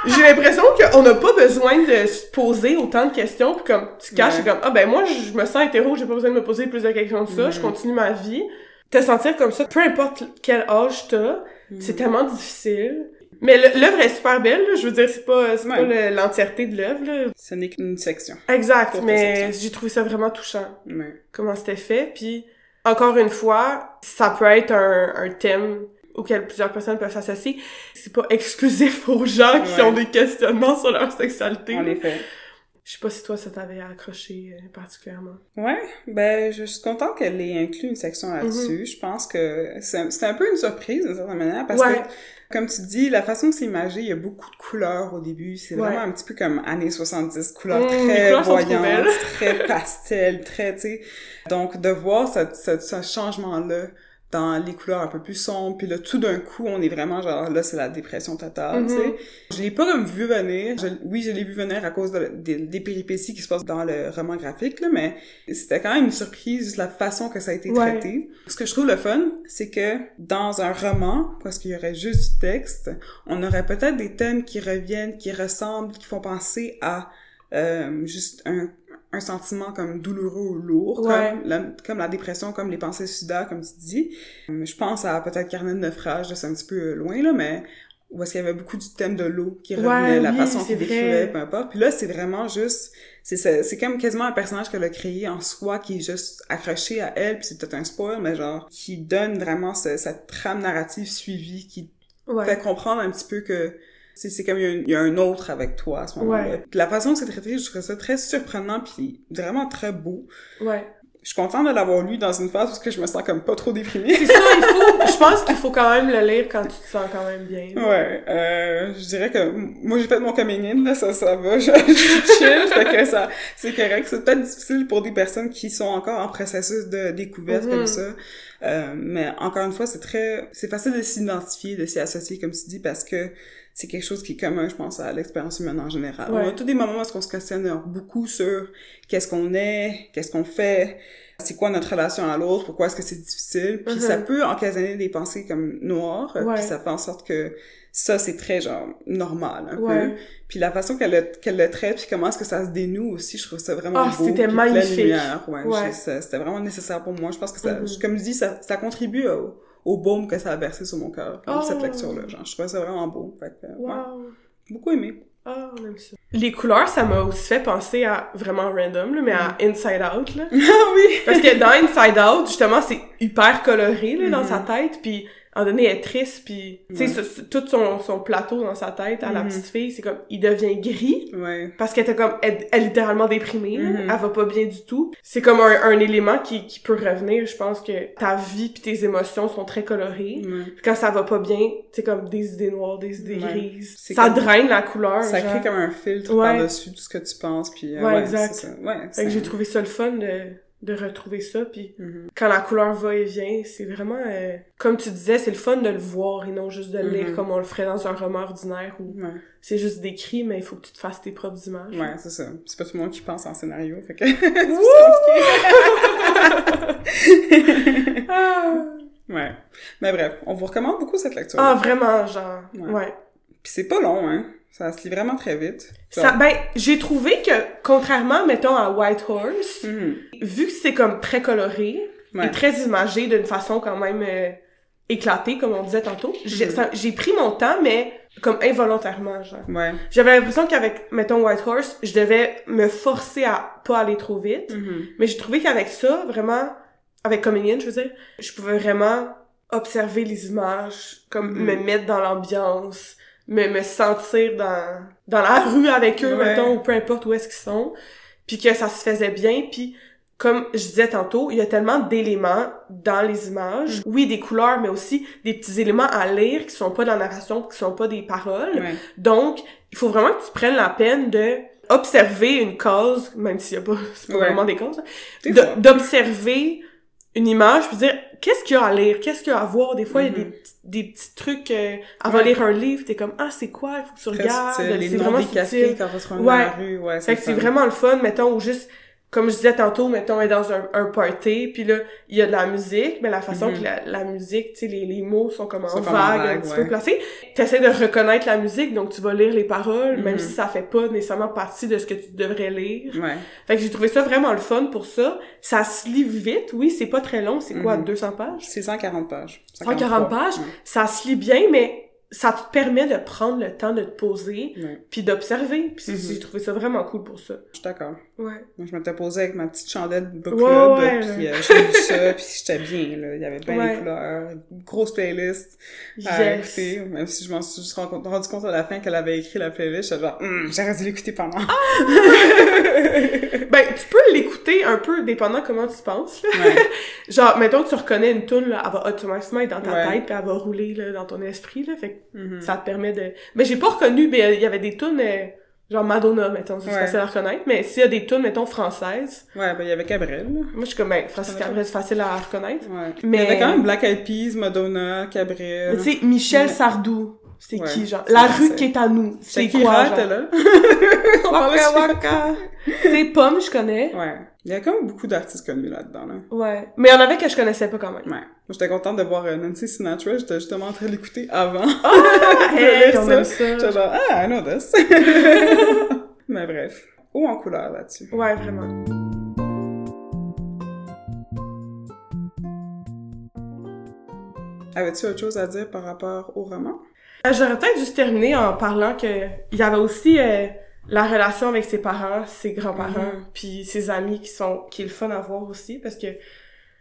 j'ai l'impression qu'on n'a pas besoin de se poser autant de questions, puis comme, tu caches, c'est comme, moi, je me sens hétéro, j'ai pas besoin de me poser plus de questions que ça, je continue ma vie. Te sentir comme ça, peu importe quel âge t'as, c'est tellement difficile. Mais l'œuvre est super belle, là. Je veux dire, c'est pas l'entièreté de l'œuvre, là. Ce n'est qu'une section. Exact, mais j'ai trouvé ça vraiment touchant. Comment c'était fait, puis encore une fois, ça peut être un thème auquel plusieurs personnes peuvent s'associer. C'est pas exclusif aux gens qui ont des questionnements sur leur sexualité. En effet. Je sais pas si toi, ça t'avait accroché particulièrement. Ouais, ben, je suis contente qu'elle ait inclus une section là-dessus. Je pense que c'est un peu une surprise, d'une certaine manière, parce que, comme tu dis, la façon que c'est imagé, il y a beaucoup de couleurs au début. C'est vraiment un petit peu comme années 70, couleurs très voyantes, très pastel, très, tu sais. Donc, de voir ce changement-là dans les couleurs un peu plus sombres, puis là, tout d'un coup, on est vraiment genre, là, c'est la dépression totale, tu sais. Je l'ai pas comme vu venir. Je l'ai vu venir à cause des péripéties qui se passent dans le roman graphique, là, mais c'était quand même une surprise, juste la façon que ça a été traité. Ce que je trouve le fun, c'est que dans un roman, parce qu'il y aurait juste du texte, on aurait peut-être des thèmes qui reviennent, qui ressemblent, qui font penser à juste un sentiment comme douloureux ou lourd, comme la dépression, comme les pensées suicidaires, comme tu dis. Je pense à peut-être Carnet de naufrage, là, c'est un petit peu loin, là, mais où est-ce qu'il y avait beaucoup du thème de l'eau qui revenait, la façon qu'il décrivait, peu importe. Puis là, c'est vraiment juste, c'est comme quasiment un personnage qu'elle a créé en soi, qui est juste accroché à elle, puis c'est peut-être un spoil, mais genre, qui donne vraiment cette trame narrative suivie, qui fait comprendre un petit peu que c'est comme il y a un autre avec toi à ce moment-là. Puis la façon que c'est traité, je trouve ça très surprenant puis vraiment très beau. Je suis contente de l'avoir lu dans une phase parce que je me sens comme pas trop déprimée. C'est ça, je pense qu'il faut quand même le lire quand tu te sens quand même bien. Je dirais que moi j'ai fait mon coming in, là, ça va, je chill, fait que ça, c'est correct. C'est peut-être difficile pour des personnes qui sont encore en processus de découverte comme ça. Mais encore une fois, c'est facile de s'identifier, de s'y associer, comme tu dis, parce que c'est quelque chose qui est commun, je pense, à l'expérience humaine en général. On a tous des moments où est-ce qu'on se questionne beaucoup sur qu'est-ce qu'on est, qu'est-ce qu'on fait, c'est quoi notre relation à l'autre, pourquoi est-ce que c'est difficile, puis ça peut occasionner des pensées comme noires, puis ça fait en sorte que ça, c'est très, genre, normal, un peu. Puis la façon qu'elle le traite, puis comment est-ce que ça se dénoue aussi, je trouve ça vraiment beau. C'était magnifique. Lumière, c'était vraiment nécessaire pour moi. Je pense que ça, comme je dis, ça contribue au baume que ça a versé sur mon cœur, cette lecture-là. Genre, je trouvais ça vraiment beau. Fait que, beaucoup aimé. Ah, on aime ça. Les couleurs, ça m'a aussi fait penser à, vraiment random, là, mais à Inside Out, là. Ah oui! Parce que dans Inside Out, justement, c'est hyper coloré, là, dans sa tête, puis à un moment donné, elle est triste, puis tu sais, tout son plateau dans sa tête, à la petite fille, c'est comme, il devient gris, parce qu'elle était comme, elle est littéralement déprimée, là, elle va pas bien du tout. C'est comme un élément qui peut revenir, je pense que ta vie pis tes émotions sont très colorées, puis quand ça va pas bien, c'est comme des idées noires, des idées grises, ça draine la couleur, ça crée comme un filtre par-dessus tout ce que tu penses, puis exact. C'est ça. Fait que j'ai trouvé ça le fun de retrouver ça, puis quand la couleur va et vient, c'est vraiment, comme tu disais, c'est le fun de le voir et non juste de le lire comme on le ferait dans un roman ordinaire où c'est juste décrit, mais il faut que tu te fasses tes propres images. Ouais, c'est ça. C'est pas tout le monde qui pense en scénario, fait que c'est ouais. Mais bref, on vous recommande beaucoup cette lecture. Ah, vraiment, genre, Puis c'est pas long, hein. Ça se lit vraiment très vite. Ça, j'ai trouvé que, contrairement, mettons, à White Horse, vu que c'est comme très coloré et très imagé d'une façon quand même éclatée, comme on disait tantôt, j'ai pris mon temps, mais comme involontairement, genre. J'avais l'impression qu'avec, mettons, White Horse, je devais me forcer à pas aller trop vite, mais j'ai trouvé qu'avec ça, vraiment, avec Coming In, je veux dire, je pouvais vraiment observer les images, comme me mettre dans l'ambiance, me sentir dans la rue avec eux, mettons, ou peu importe où est-ce qu'ils sont, puis que ça se faisait bien, puis comme je disais tantôt, il y a tellement d'éléments dans les images, oui, des couleurs, mais aussi des petits éléments à lire qui sont pas dans la narration, qui sont pas des paroles, donc il faut vraiment que tu prennes la peine de observer une cause, même s'il y a pas, c'est pas vraiment des causes, d'observer une image, puis dire qu'est-ce qu'il y a à lire, qu'est-ce qu'il y a à voir. Des fois, il y a des petits trucs, avant de lire un livre, t'es comme, ah, c'est quoi, il faut que tu regardes. C'est vraiment des cafés quand on se rend dans la rue, fait que c'est vraiment le fun, mettons, ou juste, comme je disais tantôt, mettons, elle est dans un party, puis là, il y a de la musique, mais la façon que la musique, tu sais, les mots sont comme en vague, un petit peu placés. T'essaies de reconnaître la musique, donc tu vas lire les paroles, même si ça fait pas nécessairement partie de ce que tu devrais lire. Fait que j'ai trouvé ça vraiment le fun pour ça. Ça se lit vite, oui, c'est pas très long, c'est quoi, 200 pages? C'est 140 pages. 140 pages, ça se lit bien, mais ça te permet de prendre le temps de te poser, puis d'observer. Puis j'ai trouvé ça vraiment cool pour ça. Je suis d'accord. Ouais. Moi, je m'étais posée avec ma petite chandelle de book club, puis j'ai lu ça, puis j'étais bien, là. Il y avait bien les couleurs, une grosse playlist à écouter, même si je m'en suis juste rendu compte à la fin qu'elle avait écrit la playlist, j'étais genre, j'aurais dû l'écouter pendant. Ben, tu peux l'écouter un peu dépendant comment tu penses, là. Genre, mettons que tu reconnais une toune, là, elle va automatiquement être dans ta tête, puis elle va rouler, là, dans ton esprit, là. Fait que ça te permet de... Mais j'ai pas reconnu, mais il y avait des tunes, genre Madonna, mettons, c'est facile à reconnaître, mais s'il y a des tunes, mettons, françaises... Ouais, ben il y avait Cabrel. Moi, je suis comme, ben, Francis Cabrel, c'est facile à reconnaître. Mais... Il y avait quand même Black Eyed Peas, Madonna, Cabrel... Tu sais, Michel Sardou, c'est qui, genre? La rue qui est à nous, c'est quoi, genre? Là? Waka Waka! C'est Pomme, je connais. Ouais. Il y a quand même beaucoup d'artistes connus là-dedans, là. Ouais. Mais il y en avait que je connaissais pas quand même. Ouais. Moi, j'étais contente de voir Nancy Sinatra. J'étais justement en train de l'écouter avant. Hey, on aime ça. J'étais genre, I know this. Mais bref. Haut en couleur là-dessus. Ouais, vraiment. Avais-tu autre chose à dire par rapport au roman? J'aurais peut-être juste terminé en parlant que il y avait aussi la relation avec ses parents, ses grands-parents, puis ses amis qui est le fun à voir aussi, parce que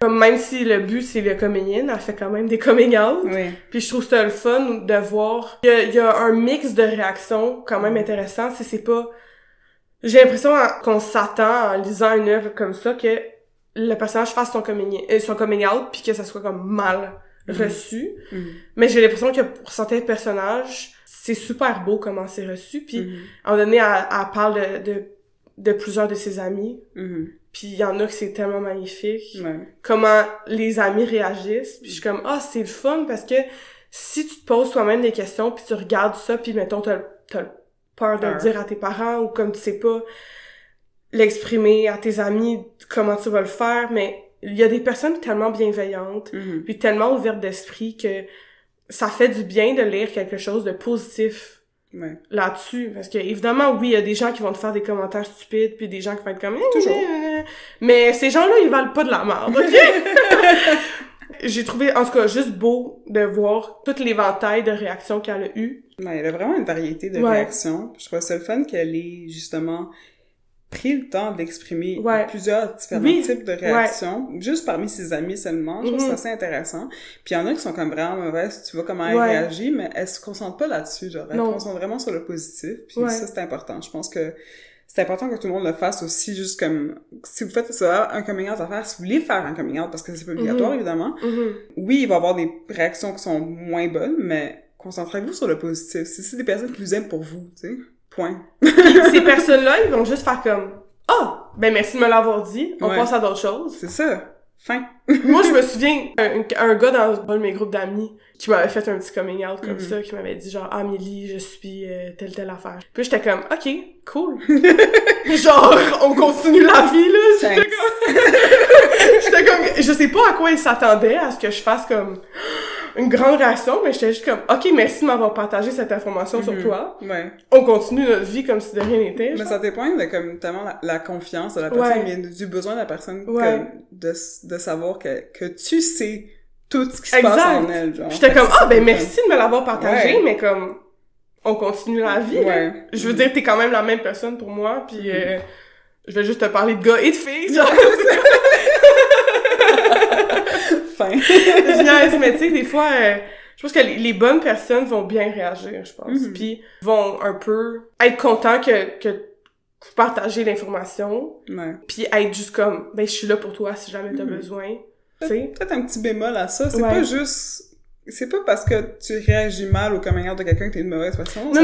comme même si le but c'est le coming in, elle fait quand même des coming out. Puis je trouve ça le fun de voir il y a un mix de réactions quand même intéressant. C'est pas... J'ai l'impression qu'on s'attend en lisant une œuvre comme ça que le personnage fasse son coming out puis que ça soit comme mal reçu. Mais j'ai l'impression que pour certains personnages, c'est super beau comment c'est reçu. Puis à un moment donné, elle parle de plusieurs de ses amis. Puis il y en a que c'est tellement magnifique. Comment les amis réagissent. Puis je suis comme, c'est le fun parce que si tu te poses toi-même des questions, puis tu regardes ça, puis mettons, t'as peur de le dire à tes parents, ou comme tu sais pas l'exprimer à tes amis, comment tu vas le faire, mais il y a des personnes tellement bienveillantes, puis tellement ouvertes d'esprit que ça fait du bien de lire quelque chose de positif là-dessus. Parce que, évidemment, oui, il y a des gens qui vont te faire des commentaires stupides, puis des gens qui vont être comme... Toujours. Mais ces gens-là, ils valent pas de la merde, OK? J'ai trouvé, en tout cas, juste beau de voir tout l'éventail de réactions qu'elle a eues. Ouais, elle a vraiment une variété de réactions. Je trouve ça le fun qu'elle ait, justement, pris le temps d'exprimer plusieurs différents types de réactions, juste parmi ses amis seulement. Je trouve ça assez intéressant. Puis il y en a qui sont comme vraiment mauvaises, tu vois comment elle réagit, mais elle se concentre pas là-dessus, genre, elle se concentre vraiment sur le positif, puis ça, c'est important. Je pense que c'est important que tout le monde le fasse aussi, juste comme, si vous faites ça, un coming out à faire, si vous voulez faire un coming out, parce que c'est pas obligatoire, évidemment, oui, il va y avoir des réactions qui sont moins bonnes, mais concentrez-vous sur le positif. C'est des personnes qui vous aiment pour vous, tu sais. Point. Puis ces personnes-là, ils vont juste faire comme « Ah! Ben merci de me l'avoir dit, on passe à d'autres choses. » C'est ça. Fin. Moi, je me souviens, un gars dans un de mes groupes d'amis qui m'avait fait un petit coming out comme ça, qui m'avait dit genre « Ah, Amélie, je suis telle affaire. » Puis j'étais comme « Ok, cool. » Genre, on continue la vie, là. J'étais comme... Je sais pas à quoi il s'attendait, à ce que je fasse comme... une grande réaction, mais j'étais juste comme, OK, merci de m'avoir partagé cette information sur toi. Ouais. On continue notre vie comme si de rien n'était. Mais ça témoigne de comme tellement la confiance de la personne, mais du besoin de la personne de savoir que tu sais tout ce qui se passe en elle, genre. J'étais comme, ben merci de me l'avoir partagé, mais comme, on continue la vie. Je veux dire, t'es quand même la même personne pour moi, puis je vais juste te parler de gars et de filles, genre. Mais tu sais, des fois, je pense que les bonnes personnes vont bien réagir, je pense. Puis vont un peu être contents que vous partagez l'information. Puis être juste comme, ben je suis là pour toi si jamais t'as besoin. Peut-être un petit bémol à ça. C'est pas juste... C'est pas parce que tu réagis mal au coming out de quelqu'un que t'es une mauvaise personne. Non,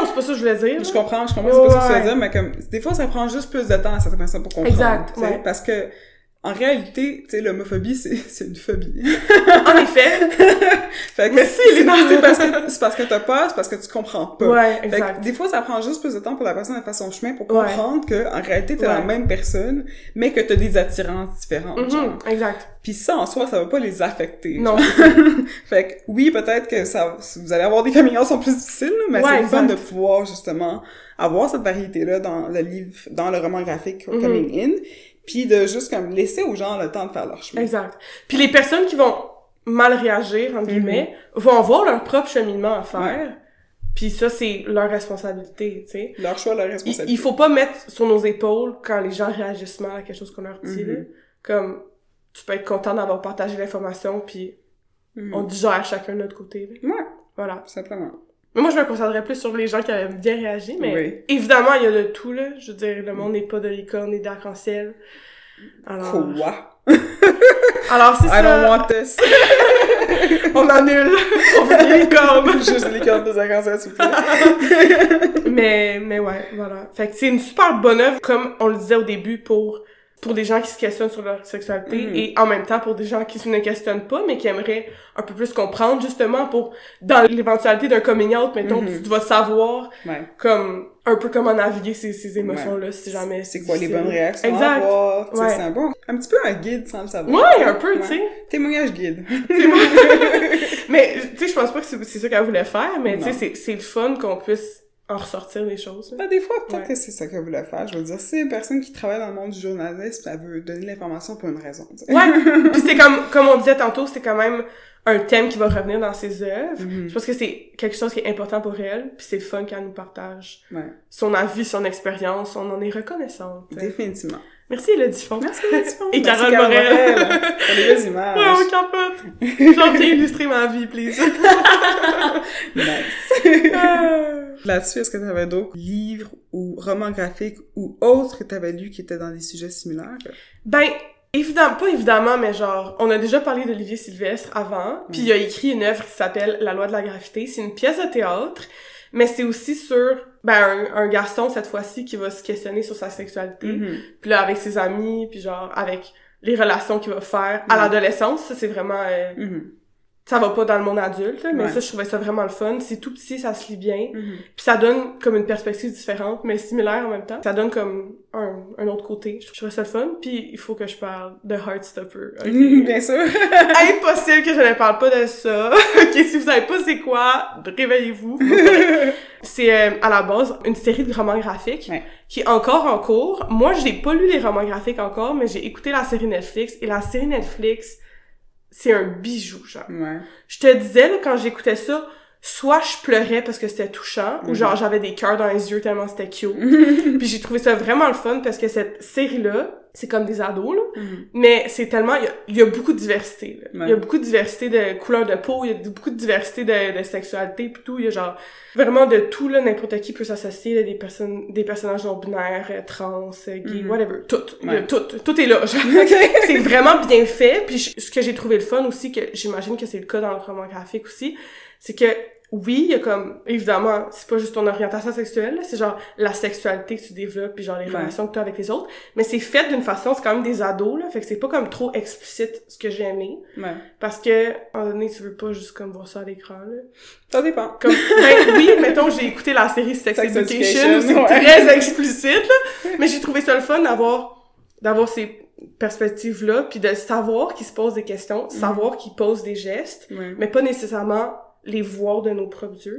c'est pas ça que je voulais dire. Je comprends, c'est pas ça que tu veux dire, mais comme, des fois, ça prend juste plus de temps à certaines personnes pour comprendre. Exact, parce que, en réalité, tu sais, l'homophobie, c'est une phobie. En effet. Fait que merci, c'est parce que t'as peur, c'est parce que tu comprends pas. Ouais, exact. Fait que des fois, ça prend juste plus de temps pour la personne de faire son chemin pour comprendre que, en réalité, t'es la même personne, mais que t'as des attirances différentes, genre. Exact. Puis ça, en soi, ça va pas les affecter. Non. Fait que, oui, peut-être que vous allez avoir des coming out qui sont plus difficiles, mais c'est le fun de pouvoir, justement, avoir cette variété-là dans le livre, dans le roman graphique Coming In, puis de juste comme laisser aux gens le temps de faire leur chemin. Exact. Puis les personnes qui vont mal réagir, entre guillemets, vont avoir leur propre cheminement à faire. Puis ça, c'est leur responsabilité, tu sais. Leur choix, leur responsabilité. Il faut pas mettre sur nos épaules quand les gens réagissent mal à quelque chose qu'on leur dit, là. Comme, tu peux être content d'avoir partagé l'information, puis on digère chacun de notre côté, là. Ouais. Voilà. Tout simplement. Mais moi, je me concentrerais plus sur les gens qui avaient bien réagi, mais évidemment, il y a de tout, là. Je veux dire, le monde n'est pas de licorne et d'arc-en-ciel. Alors... Quoi? Alors, c'est ça. I don't want this. On annule. On veut des licornes. Juste les licornes de arc-en-ciel, s'il vous plaît. mais ouais, voilà. Fait que c'est une super bonne œuvre, comme on le disait au début, pour des gens qui se questionnent sur leur sexualité et en même temps pour des gens qui ne questionnent pas mais qui aimeraient un peu plus comprendre justement pour dans l'éventualité d'un coming out mettons tu vas savoir comme un peu comment naviguer ces émotions-là si jamais c'est quoi les bonnes réactions à avoir. C'est un petit peu un guide sans le savoir. Ouais, un peu, tu sais. Témoignage guide. Mais tu sais, je pense pas que c'est ça qu'elle voulait faire, mais tu sais c'est le fun qu'on puisse en ressortir des choses. Ben, des fois, peut-être que c'est ça qu'elle voulait faire. Je veux dire, c'est une personne qui travaille dans le monde du journalisme, elle veut donner l'information pour une raison. T'sais. Ouais. Puis c'est comme on disait tantôt, c'est quand même un thème qui va revenir dans ses œuvres. Je pense que c'est quelque chose qui est important pour elle, puis c'est fun qu'elle nous partage son avis, son expérience, on en est reconnaissante. Définitivement. Merci Elodie Font. Merci Elodie Font. Et Carole Morel. Pour les belles images. Ouais, on capote. J'en viens illustrer ma vie, please. Nice. Là-dessus, est-ce que tu avais d'autres livres ou romans graphiques ou autres que tu avais lus qui étaient dans des sujets similaires? Ben, pas évidemment, mais genre, on a déjà parlé d'Olivier Sylvestre avant, puis il a écrit une œuvre qui s'appelle La loi de la gravité. C'est une pièce de théâtre, mais c'est aussi sur un garçon, cette fois-ci, qui va se questionner sur sa sexualité, puis là, avec ses amis, puis genre, avec les relations qu'il va faire à l'adolescence. Ça, c'est vraiment ça va pas dans le monde adulte, là, mais ça, je trouvais ça vraiment le fun. C'est tout petit, ça se lit bien. Puis ça donne comme une perspective différente, mais similaire en même temps. Ça donne comme un autre côté. Je trouvais ça le fun. Puis il faut que je parle de Heartstopper. Okay? Bien sûr. Impossible que je ne parle pas de ça. Ok, si vous savez pas c'est quoi, réveillez-vous. C'est à la base une série de romans graphiques qui est encore en cours. Moi, j'ai pas lu les romans graphiques encore, mais j'ai écouté la série Netflix. Et la série Netflix, c'est un bijou, genre. Je te disais, là, quand j'écoutais ça, soit je pleurais parce que c'était touchant, ou genre j'avais des cœurs dans les yeux tellement c'était cute. Puis j'ai trouvé ça vraiment le fun parce que cette série-là, c'est comme des ados, là, mais c'est tellement... Il y a beaucoup de diversité, là. Il y a beaucoup de diversité de couleur de peau, il y a beaucoup de diversité de sexualité, pis tout. Il y a genre vraiment de tout, là, n'importe qui peut s'associer, là, des personnages non-binaires, trans, gay, whatever. Tout. Il y a tout est là, genre. C'est vraiment bien fait, puis ce que j'ai trouvé le fun aussi, que j'imagine que c'est le cas dans le roman graphique aussi, c'est que oui, il y a comme, évidemment, c'est pas juste ton orientation sexuelle, là, c'est genre la sexualité que tu développes puis genre les relations que tu as avec les autres, mais c'est fait d'une façon, c'est quand même des ados, là, fait que c'est pas comme trop explicite ce que j'ai aimé. Parce que, à un moment donné, tu veux pas juste comme voir ça à l'écran, là. Ça dépend. Comme, oui, mettons, j'ai écouté la série Sex Education, où c'est très explicite, là, mais j'ai trouvé ça le fun d'avoir ces perspectives-là, puis de savoir qu'ils se posent des questions, savoir qu'ils posent des gestes, mais pas nécessairement les voir de nos propres yeux.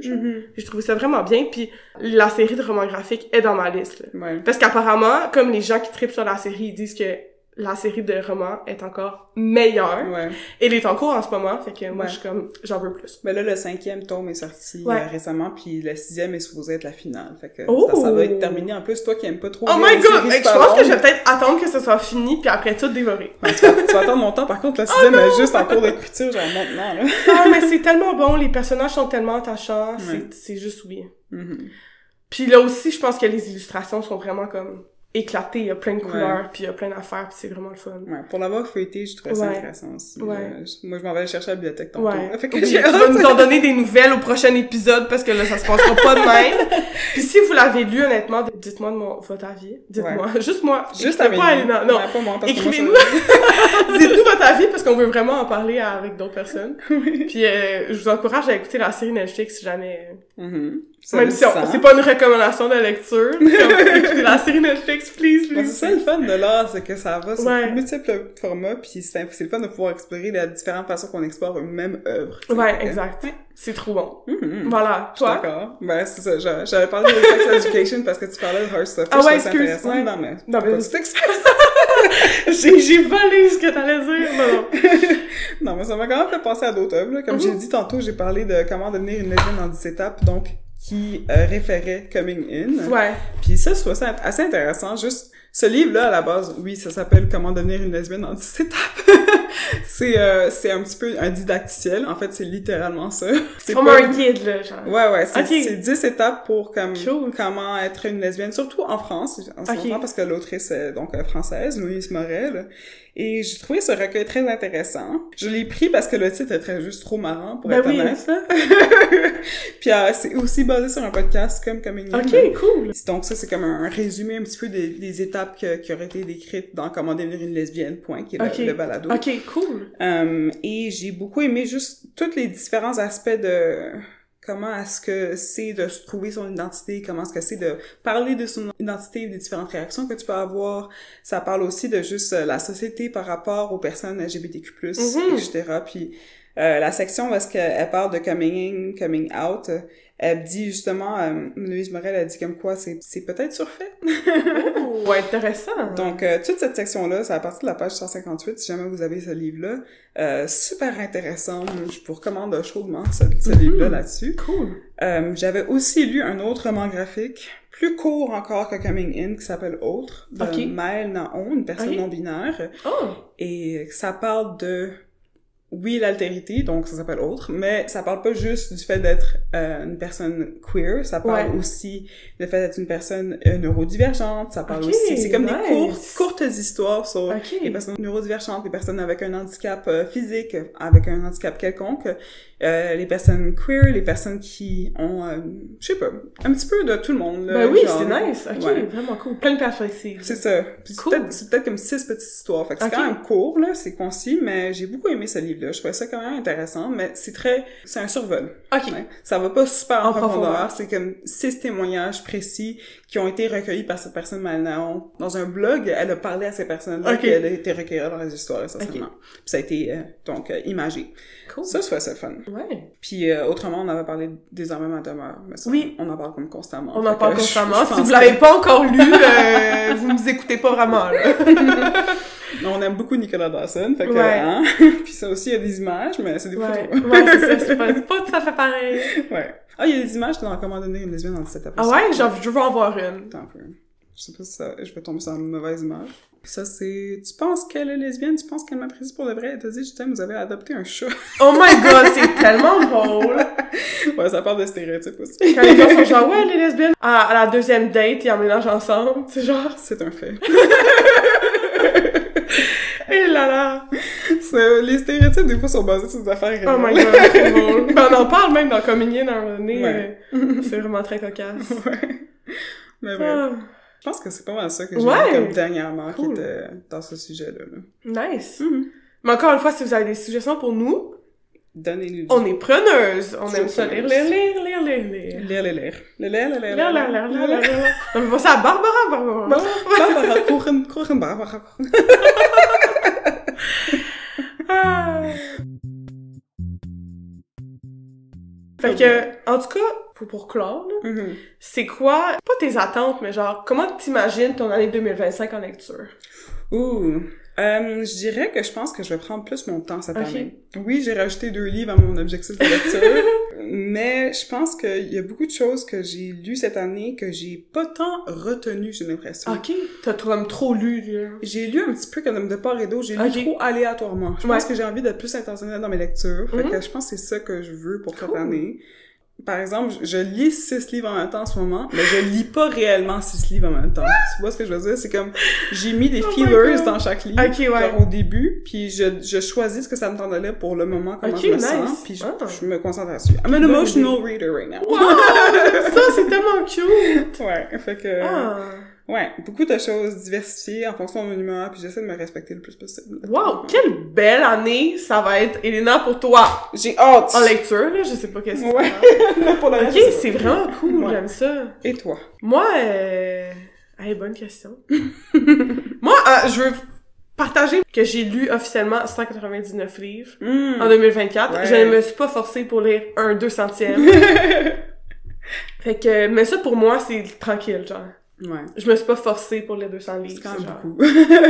Je trouvais ça vraiment bien, puis la série de romans graphiques est dans ma liste, là. Parce qu'apparemment, comme les gens qui trippent sur la série, ils disent que la série de romans est encore meilleure. Et elle est en cours en ce moment, fait que moi, je suis comme, j'en veux plus. Mais là, le 5e tome est sorti récemment, puis le 6e est supposé être la finale. Fait que ça va être terminé. En plus, toi qui aimes pas trop my god! Je pense que je vais peut-être attendre que ça soit fini, puis après tout dévorer. Tu vas attendre longtemps, par contre, le 6e est juste en cours d'écriture, genre maintenant, là. Non, mais c'est tellement bon, les personnages sont tellement attachants, c'est juste oui. Puis là aussi, je pense que les illustrations sont vraiment comme éclaté, il y a plein de couleurs, puis il y a plein d'affaires, puis c'est vraiment le fun. Pour l'avoir feuilleté, je trouve ça intéressant aussi. Moi, je m'en vais aller chercher à la bibliothèque tantôt. Fait que tu vas nous en donner des nouvelles au prochain épisode, parce que là, ça se passera pas de même. Puis si vous l'avez lu, honnêtement, dites-moi votre avis. Dites-moi. Juste moi. Juste avec pas nous. Non, pas moi, parce écrivez-nous. Dites-nous votre avis, parce qu'on veut vraiment en parler avec d'autres personnes. Puis je vous encourage à écouter la série Netflix si jamais... Même si c'est pas une recommandation de lecture, comme la série Netflix, please. C'est ça le fun de l'art, c'est que ça va sur multiples formats, puis c'est le fun de pouvoir explorer les différentes façons qu'on explore une même œuvre. Exact. C'est trop bon. Voilà. Toi? D'accord. Ben, c'est ça. J'avais parlé de Sex Education parce que tu parlais de Heartstopper. Ah ouais, excuse. Non, mais tu t'excuses. J'ai volé ce que t'allais dire. Non, mais ça m'a quand même fait penser à d'autres œuvres, là. Comme j'ai dit tantôt, j'ai parlé de Comment devenir une lesbienne en 10 étapes, donc qui référait Coming In. Puis ça, je trouve ça assez intéressant. Juste, ce livre-là, à la base, oui, ça s'appelle Comment devenir une lesbienne en 10 étapes. C'est un petit peu un didacticiel. En fait, c'est littéralement ça. C'est comme un guide, là, genre. Ouais, c'est 10 étapes pour comment être une lesbienne, surtout en France, en ce moment, parce que l'autrice est donc française, Louise Morel. Et j'ai trouvé ce recueil très intéressant. Je l'ai pris parce que le titre est juste trop marrant, pour être honnête. Puis c'est aussi basé sur un podcast comme Coming In. Ok, cool! Donc ça, c'est comme un résumé un petit peu des étapes qui auraient été décrites dans Comment devenir une lesbienne, qui est le balado. Ok, cool! Et j'ai beaucoup aimé juste tous les différents aspects de... Comment est-ce que c'est de se trouver son identité? Comment est-ce que c'est de parler de son identité et des différentes réactions que tu peux avoir? Ça parle aussi de juste la société par rapport aux personnes LGBTQ+, etc. Puis la section où est-ce qu'elle parle de coming in, coming out, elle dit justement, Louise Morel a dit comme quoi c'est peut-être surfait. Oh, intéressant! Donc, toute cette section-là, c'est à partir de la page 158, si jamais vous avez ce livre-là. Super intéressant. Je vous recommande chaudement ce livre-là là-dessus. Cool! J'avais aussi lu un autre roman graphique, plus court encore que Coming In, qui s'appelle Autre, de Maëlle Naon, une personne non-binaire. Et ça parle de... Oui, l'altérité, donc ça s'appelle Autre, mais ça parle pas juste du fait d'être une personne queer, ça parle aussi du fait d'être une personne neurodivergente, ça parle aussi... C'est comme des courtes histoires sur les personnes neurodivergentes, les personnes avec un handicap physique, avec un handicap quelconque, les personnes queer, les personnes qui ont, je sais pas, un petit peu de tout le monde. Là, c'est nice, vraiment cool. Plein de perspectives. C'est ça. C'est peut-être comme 6 petites histoires, fait que c'est quand même court, là, c'est concis, mais j'ai beaucoup aimé ce livre. livre-là. Je trouvais ça quand même intéressant, mais c'est un survol. OK. Ouais. Ça va pas super en profondeur. C'est comme 6 témoignages précis qui ont été recueillis par cette personne Malnaon. Dans un blog, elle a parlé à ces personnes-là, puis elle a été recueillie dans les histoires, essentiellement. Puis ça a été, imagé. Cool. Ça, je trouvais ça le fun. Ouais. Puis, autrement, on avait parlé des armées à demeure. Mais ça, oui. On en parle comme constamment. On en parle constamment. Si vous l'avez pas encore lu, vous nous écoutez pas vraiment, là. On aime beaucoup Nicolas Dawson, fait que, hein? Puis ça aussi, il y a des images, mais c'est des photos. Ouais, c'est ça, c'est pas tout à fait pareil. Ouais. Ah, il y a des images dans comment donner une lesbienne dans 17 après. Ah ouais? Je veux en voir une. Attends un peu. Je sais pas si je vais tomber sur une mauvaise image. Ça, c'est... Tu penses qu'elle est lesbienne? Tu penses qu'elle m'apprécie pour de vrai? Elle t'a dit, je t'aime, vous avez adopté un chat. Oh my god, c'est tellement drôle! Ouais, ça parle de stéréotypes aussi. Quand les gens sont genre, ouais, elle est lesbienne. À la deuxième date, ils emménagent ensemble. C'est genre... C'est un fait. Et là là! Les stéréotypes, des fois, sont basés sur des affaires réelles. Oh my god, c'est drôle. Ben, on en parle même dans Communion à un moment donné. Ouais. C'est vraiment très cocasse. Ouais. Mais bref. Je pense que c'est pas mal ça que j'ai vu comme dernièrement qui était dans ce sujet-là. Là. Nice! Mais encore une fois, si vous avez des suggestions pour nous, donnez-nous. On est preneuses! On aime ça Lire. On va passer à Barbara. Barbara, Kuchen, Barbara. Fait que, en tout cas, pour clore, là, c'est quoi, pas tes attentes, mais genre, comment t'imagines ton année 2025 en lecture? Je dirais que je pense que je vais prendre plus mon temps cette année. Oui, j'ai rajouté 2 livres à mon objectif de lecture, mais je pense qu'il y a beaucoup de choses que j'ai lues cette année que j'ai pas tant retenues, j'ai l'impression. OK. T'as comme trop lu, là. J'ai lu un petit peu comme de part et d'autre. J'ai lu trop aléatoirement. Je pense que j'ai envie d'être plus intentionnelle dans mes lectures. Fait que je pense que c'est ça que je veux pour cette année. Par exemple, je lis 6 livres en même temps en ce moment, mais je lis pas réellement 6 livres en même temps. Tu vois ce que je veux dire? C'est comme, j'ai mis des feelers dans chaque livre, genre au début, puis je choisis ce que ça me tente de lire pour le moment, comment je me sens, puis je me concentre là-dessus. I'm an emotional reader right now. Wow! Ça, c'est tellement cute! Ouais, fait que... Ouais, beaucoup de choses diversifiées en fonction de mon humeur, puis j'essaie de me respecter le plus possible. Wow! Quelle belle année ça va être, Elena, pour toi! J'ai hâte! En lecture, là, je sais pas qu'est-ce que c'est. Pour la OK, c'est vraiment cool, j'aime ça. Et toi? Moi, bonne question. Moi, je veux partager que j'ai lu officiellement 199 livres en 2024. Ouais. Je ne me suis pas forcée pour lire un 200e. Fait que, mais ça, pour moi, c'est tranquille, genre. Ouais. Je me suis pas forcée pour les 200 livres. C'est quand même beaucoup.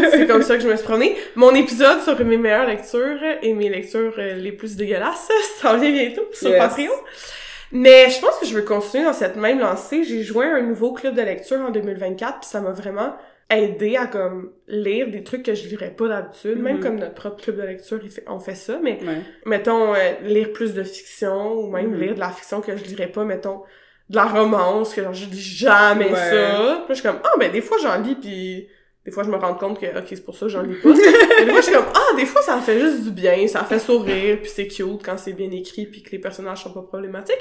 C'est comme ça que je me suis promenée. Mon épisode sur mes meilleures lectures et mes lectures les plus dégueulasses, ça revient bientôt sur Patreon. Mais je pense que je veux continuer dans cette même lancée. J'ai joint un nouveau club de lecture en 2024 puis ça m'a vraiment aidé à comme lire des trucs que je lirais pas d'habitude. Même comme notre propre club de lecture, on fait ça. Mais mettons, lire plus de fiction ou même lire de la fiction que je lirais pas, mettons de la romance, que genre, je lis jamais ça. Puis je suis comme, des fois, j'en lis, puis des fois, je me rends compte que, OK, c'est pour ça que j'en lis pas. Mais des fois, je suis comme, des fois, ça fait juste du bien, ça fait sourire, puis c'est cute quand c'est bien écrit, puis que les personnages sont pas problématiques.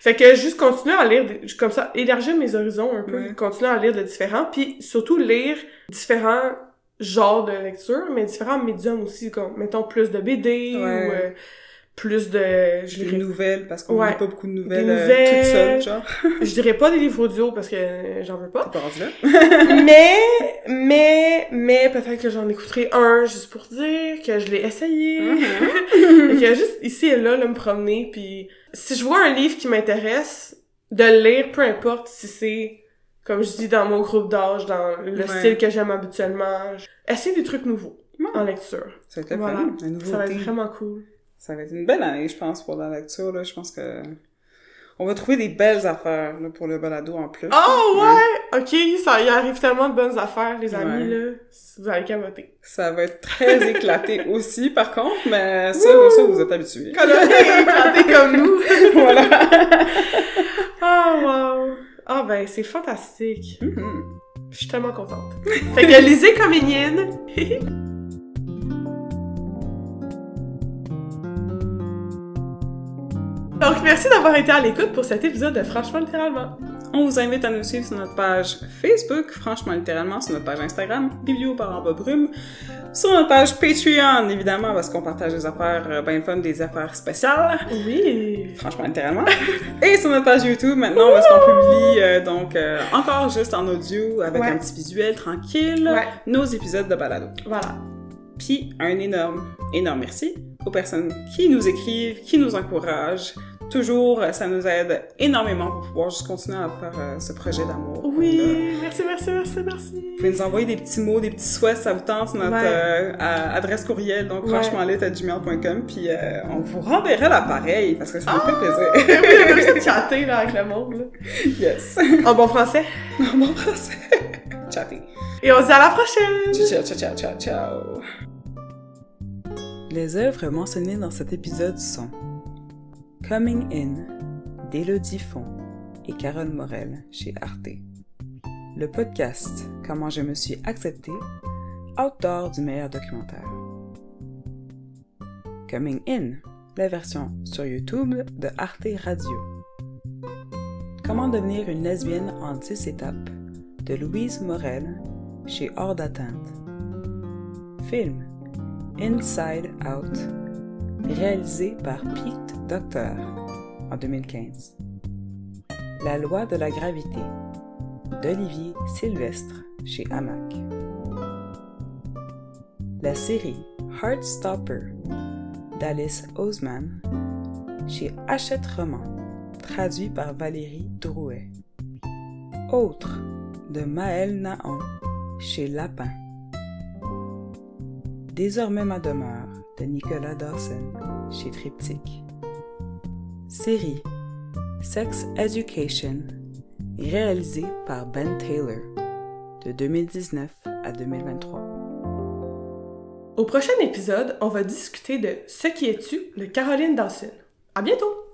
Fait que juste continuer à lire, comme ça, élargir mes horizons un peu, continuer à lire de différents, puis surtout lire différents genres de lecture, mais différents médiums aussi, comme, mettons, plus de BD, ou... plus de... Je lis des nouvelles, parce qu'on lit pas beaucoup de nouvelles toute seule, genre. Je dirais pas des livres audio, parce que j'en veux pas. T'es pas rendu là? mais peut-être que j'en écouterai un, juste pour dire que je l'ai essayé. Et que juste ici et là, me promener, puis si je vois un livre qui m'intéresse, de le lire, peu importe si c'est, comme je dis, dans mon groupe d'âge, dans le style que j'aime habituellement, essayer des trucs nouveaux en lecture. Ça va être la nouveauté. Ça va être vraiment cool. Ça va être une belle année, je pense, pour la lecture, là. Je pense que on va trouver des belles affaires, là, pour le balado en plus. Oh, ouais! OK, il arrive tellement de bonnes affaires, les amis, là. Vous allez capoter. Ça va être très éclaté aussi, par contre, mais ça, vous êtes habitués. Coloré, éclaté comme nous. Voilà. Oh, wow! Ben, c'est fantastique. Je suis tellement contente. Fait que lisez Communion. Donc, merci d'avoir été à l'écoute pour cet épisode de Franchement Littéralement. On vous invite à nous suivre sur notre page Facebook, franchement littéralement, sur notre page Instagram, biblio_brume, sur notre page Patreon, évidemment, parce qu'on partage des affaires bien fun, des affaires spéciales. Oui! Franchement littéralement. Et sur notre page YouTube, maintenant, où est-ce qu'on publie, encore juste en audio, avec un petit visuel tranquille, nos épisodes de balado. Voilà. Puis, un énorme merci aux personnes qui nous écrivent, qui nous encouragent. Toujours, ça nous aide énormément pour pouvoir juste continuer à faire ce projet d'amour. Oui, merci. Vous pouvez nous envoyer des petits mots, des petits souhaits, ça vous tente, sur notre adresse courriel, donc franchemanslit@gmail.com, puis on vous renverra l'appareil, parce que ça nous fait plaisir. Oui, on a juste chatter là, avec le monde. Là. Yes. En bon français. En bon français. Chatter. Et on se dit à la prochaine! Ciao. Les œuvres mentionnées dans cet épisode sont Coming In d'Élodie Font et Carole Morel chez Arte. Le podcast Comment je me suis acceptée, auteur du meilleur documentaire. Coming In, la version sur YouTube de Arte Radio. Comment devenir une lesbienne en 10 étapes de Louise Morel chez Hors d'atteinte. Film Inside Out, réalisé par Pete Docter en 2015. La loi de la gravité d'Olivier Sylvestre chez Hamac. La série Heartstopper d'Alice Oseman chez Hachette Roman, traduit par Valérie Drouet. Autre de Maëlle Nahon chez Lapin. Désormais ma demeure de Nicolas Dawson chez Triptyque. Série Sex Education, réalisée par Ben Taylor de 2019 à 2023. Au prochain épisode, on va discuter de Ce qui es-tu de Caroline Dawson. À bientôt!